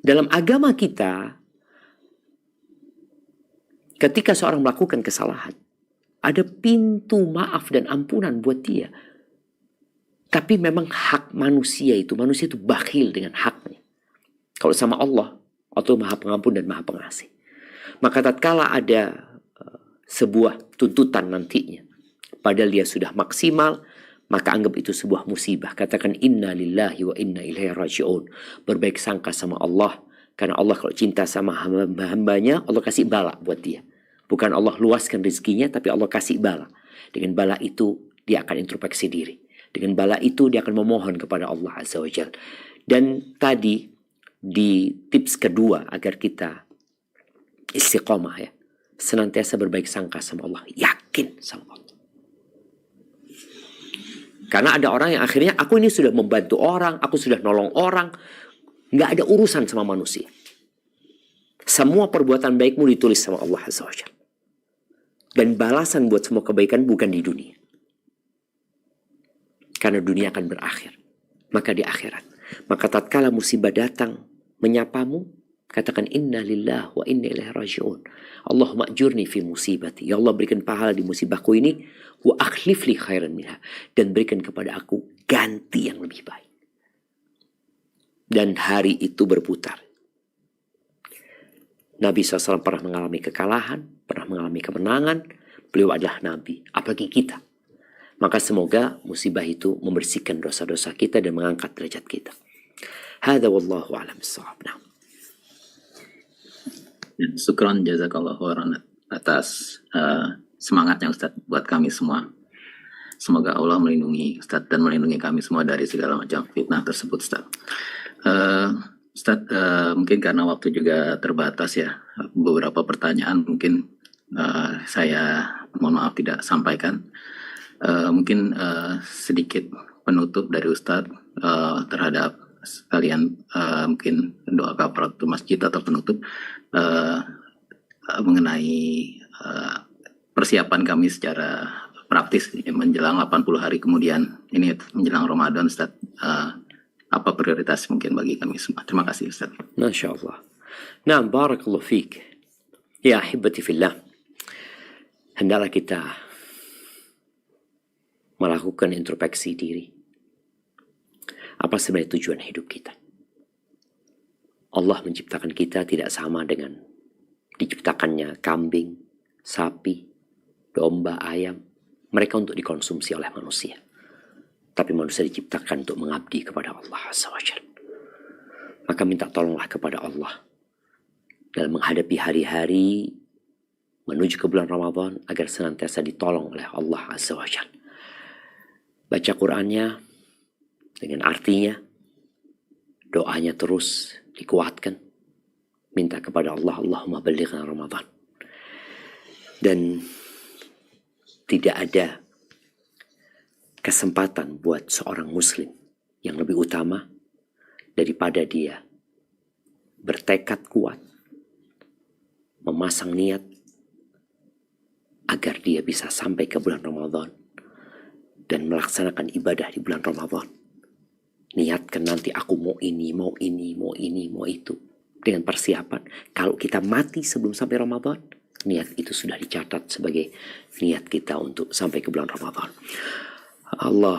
Dalam agama kita, ketika seorang melakukan kesalahan, ada pintu maaf dan ampunan buat dia. Tapi memang hak manusia itu bakhil dengan haknya. Kalau sama Allah Maha Pengampun dan Maha Pengasih. Maka tatkala ada sebuah tuntutan nantinya, padahal dia sudah maksimal, maka anggap itu sebuah musibah. Katakan inna lillahi wa inna ilaihi raji'un. Berbaik sangka sama Allah. Karena Allah kalau cinta sama hamba-hambanya, Allah kasih bala buat dia. Bukan Allah luaskan rezekinya, tapi Allah kasih bala. Dengan bala itu, dia akan introspeksi diri. Dengan bala itu, dia akan memohon kepada Allah Azza wa Jalla. Dan tadi, di tips kedua, agar kita istiqomah ya. Senantiasa berbaik sangka sama Allah. Yakin sama Allah. Karena ada orang yang akhirnya, aku ini sudah membantu orang, aku sudah nolong orang. Nggak ada urusan sama manusia. Semua perbuatan baikmu ditulis sama Allah Azza wa Jalla. Dan balasan buat semua kebaikan bukan di dunia. Karena dunia akan berakhir. Maka di akhirat. Maka tatkala musibah datang menyapamu, katakan inna lillahi wa inna ilaihi raji'un. Allahumma ajurni fi musibati. Ya Allah, berikan pahala di musibahku ini. Wa akhlif li khairan minha. Dan berikan kepada aku ganti yang lebih baik. Dan hari itu berputar. Nabi SAW pernah mengalami kekalahan, pernah mengalami kemenangan. Beliau adalah Nabi, apalagi kita. Maka semoga musibah itu membersihkan dosa-dosa kita dan mengangkat derajat kita. Hadza wallahu a'lam bissawab. Nah. Syukran jazakallahu khairan atas semangatnya Ustaz buat kami semua. Semoga Allah melindungi Ustaz dan melindungi kami semua dari segala macam fitnah tersebut Ustaz. Ustaz, mungkin karena waktu juga terbatas ya, beberapa pertanyaan mungkin saya mohon maaf tidak sampaikan. Mungkin sedikit penutup dari Ustaz terhadap sekalian mungkin doa kafaratul masjid atau penutup mengenai persiapan kami secara praktis menjelang 80 hari kemudian ini menjelang Ramadan Ustaz. Apa prioritas mungkin bagi kami semua? Terima kasih Ustaz. Masya Allah. Nah, barakallahu fiik. Ya ahibati fillah. Hendaklah kita melakukan introspeksi diri. Apa sebenarnya tujuan hidup kita? Allah menciptakan kita tidak sama dengan diciptakannya kambing, sapi, domba, ayam. Mereka untuk dikonsumsi oleh manusia. Tapi manusia diciptakan untuk mengabdi kepada Allah Azza wa Jalla. Maka minta tolonglah kepada Allah dalam menghadapi hari-hari menuju ke bulan Ramadan agar senantiasa ditolong oleh Allah Azza wa Jalla. Baca Qur'annya dengan artinya, doanya terus dikuatkan. Minta kepada Allah, Allahumma ballighna Ramadan. Dan tidak ada kesempatan buat seorang muslim yang lebih utama daripada dia bertekad kuat, memasang niat agar dia bisa sampai ke bulan Ramadan dan melaksanakan ibadah di bulan Ramadan. Niatkan nanti aku mau ini, mau ini, mau ini, mau itu. Dengan persiapan, kalau kita mati sebelum sampai Ramadan, niat itu sudah dicatat sebagai niat kita untuk sampai ke bulan Ramadan. Allah,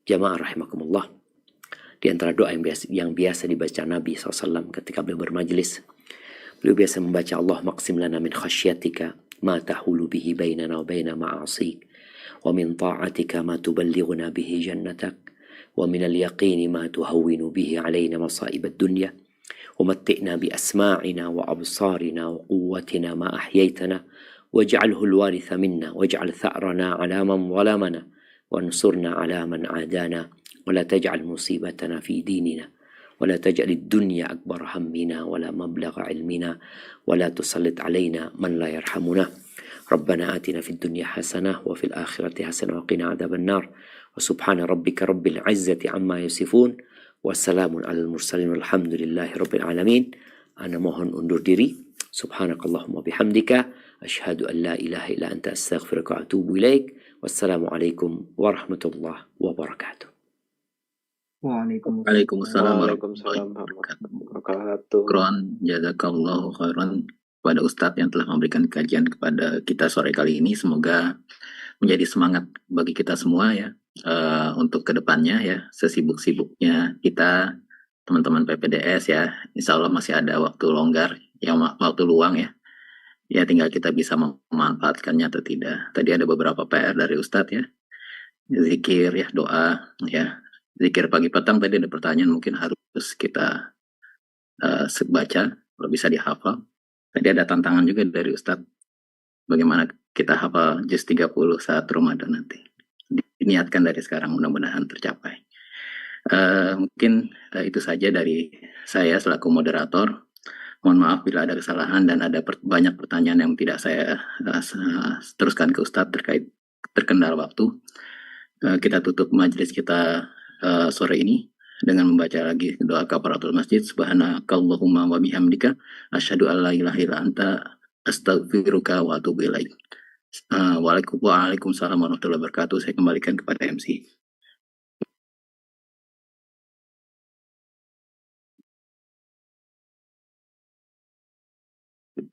jamaah rahimakumullah, di antara doa yang biasa dibaca Nabi SAW ketika beliau bermajlis, beliau biasa membaca Allah maqsim lana min khasyatika ma tahulu bihi bainana wa baina ma'asik wa min ta'atika ma tuballighuna bihi jannatak ومن اليقين ما تهون به علينا مصائب الدنيا ومتئنا بأسماعنا وأبصارنا وقوتنا ما أحييتنا واجعله الوارث منا واجعل ثأرنا على من ظلمنا وانصرنا على من عادانا ولا تجعل مصيبتنا في ديننا ولا تجعل الدنيا أكبر همنا ولا مبلغ علمنا ولا تسلط علينا من لا يرحمنا ربنا آتنا في الدنيا حسنة وفي الآخرة حسنة وقنا عذاب النار وسبحان ربك رب العزة عما يصفون wassalamun alal mursalin walhamdulillahi rabbil alamin. Ana mohon undur diri. Subhanakallahumma bihamdika asyhadu an la ilaha illa anta astaghfiruka wa atubu ilaik. Wassalamualaikum warahmatullahi wabarakatuh. Waalaikumsalam. Waalaikumsalam Waalaikumsalam warahmatullahi wabarakatuh. Syukron, jazakallahu khairan kepada Ustadz yang telah memberikan kajian kepada kita sore kali ini. Semoga menjadi semangat bagi kita semua ya, untuk kedepannya ya, sesibuk-sibuknya kita teman-teman PPDS ya, insya Allah masih ada waktu longgar, ya waktu luang ya. Ya tinggal kita bisa memanfaatkannya atau tidak. Tadi ada beberapa PR dari Ustadz ya, zikir ya, doa ya. Zikir pagi petang tadi ada pertanyaan mungkin harus kita baca, kalau bisa dihafal. Tadi ada tantangan juga dari Ustadz, bagaimana kita hafal juz 30 saat Ramadan nanti. Diniatkan dari sekarang, mudah-mudahan tercapai. Mungkin itu saja dari saya selaku moderator. Mohon maaf bila ada kesalahan dan ada banyak pertanyaan yang tidak saya teruskan ke Ustadz terkendala waktu. Kita tutup majelis kita sore ini dengan membaca lagi doa kafaratul masjid. Subhanakallahumma wa bihamdika asyhadu an la ilaha illa anta astaghfiruka wa atubu ilaik. Waalaikumsalam warahmatullahi wabarakatuh. Saya kembalikan kepada MC.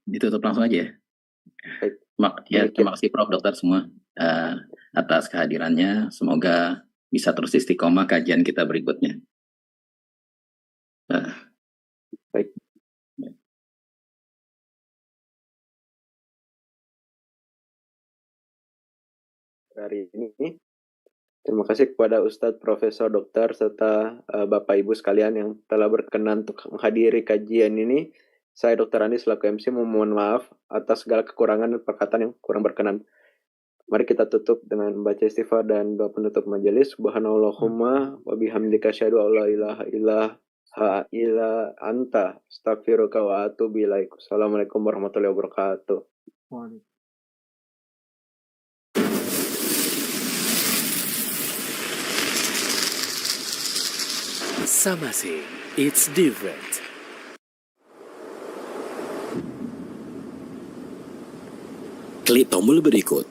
Ditutup langsung aja ya. Terima kasih Prof. Dokter semua atas kehadirannya. Semoga bisa terus istiqomah kajian kita berikutnya. Baik. Hari ini terima kasih kepada Ustadz, Profesor, Dokter, serta Bapak Ibu sekalian yang telah berkenan untuk menghadiri kajian ini. Saya Dr. Andi selaku MC memohon maaf atas segala kekurangan dan perkataan yang kurang berkenan. Mari kita tutup dengan membaca istighfar dan doa penutup majelis. Subhanallahumma wa bihamdika asyhadu an la ilaha illa anta astaghfiruka wa atubu ilaik. Assalamualaikum warahmatullahi wabarakatuh. Samasi, it's different. Klik tombol berikut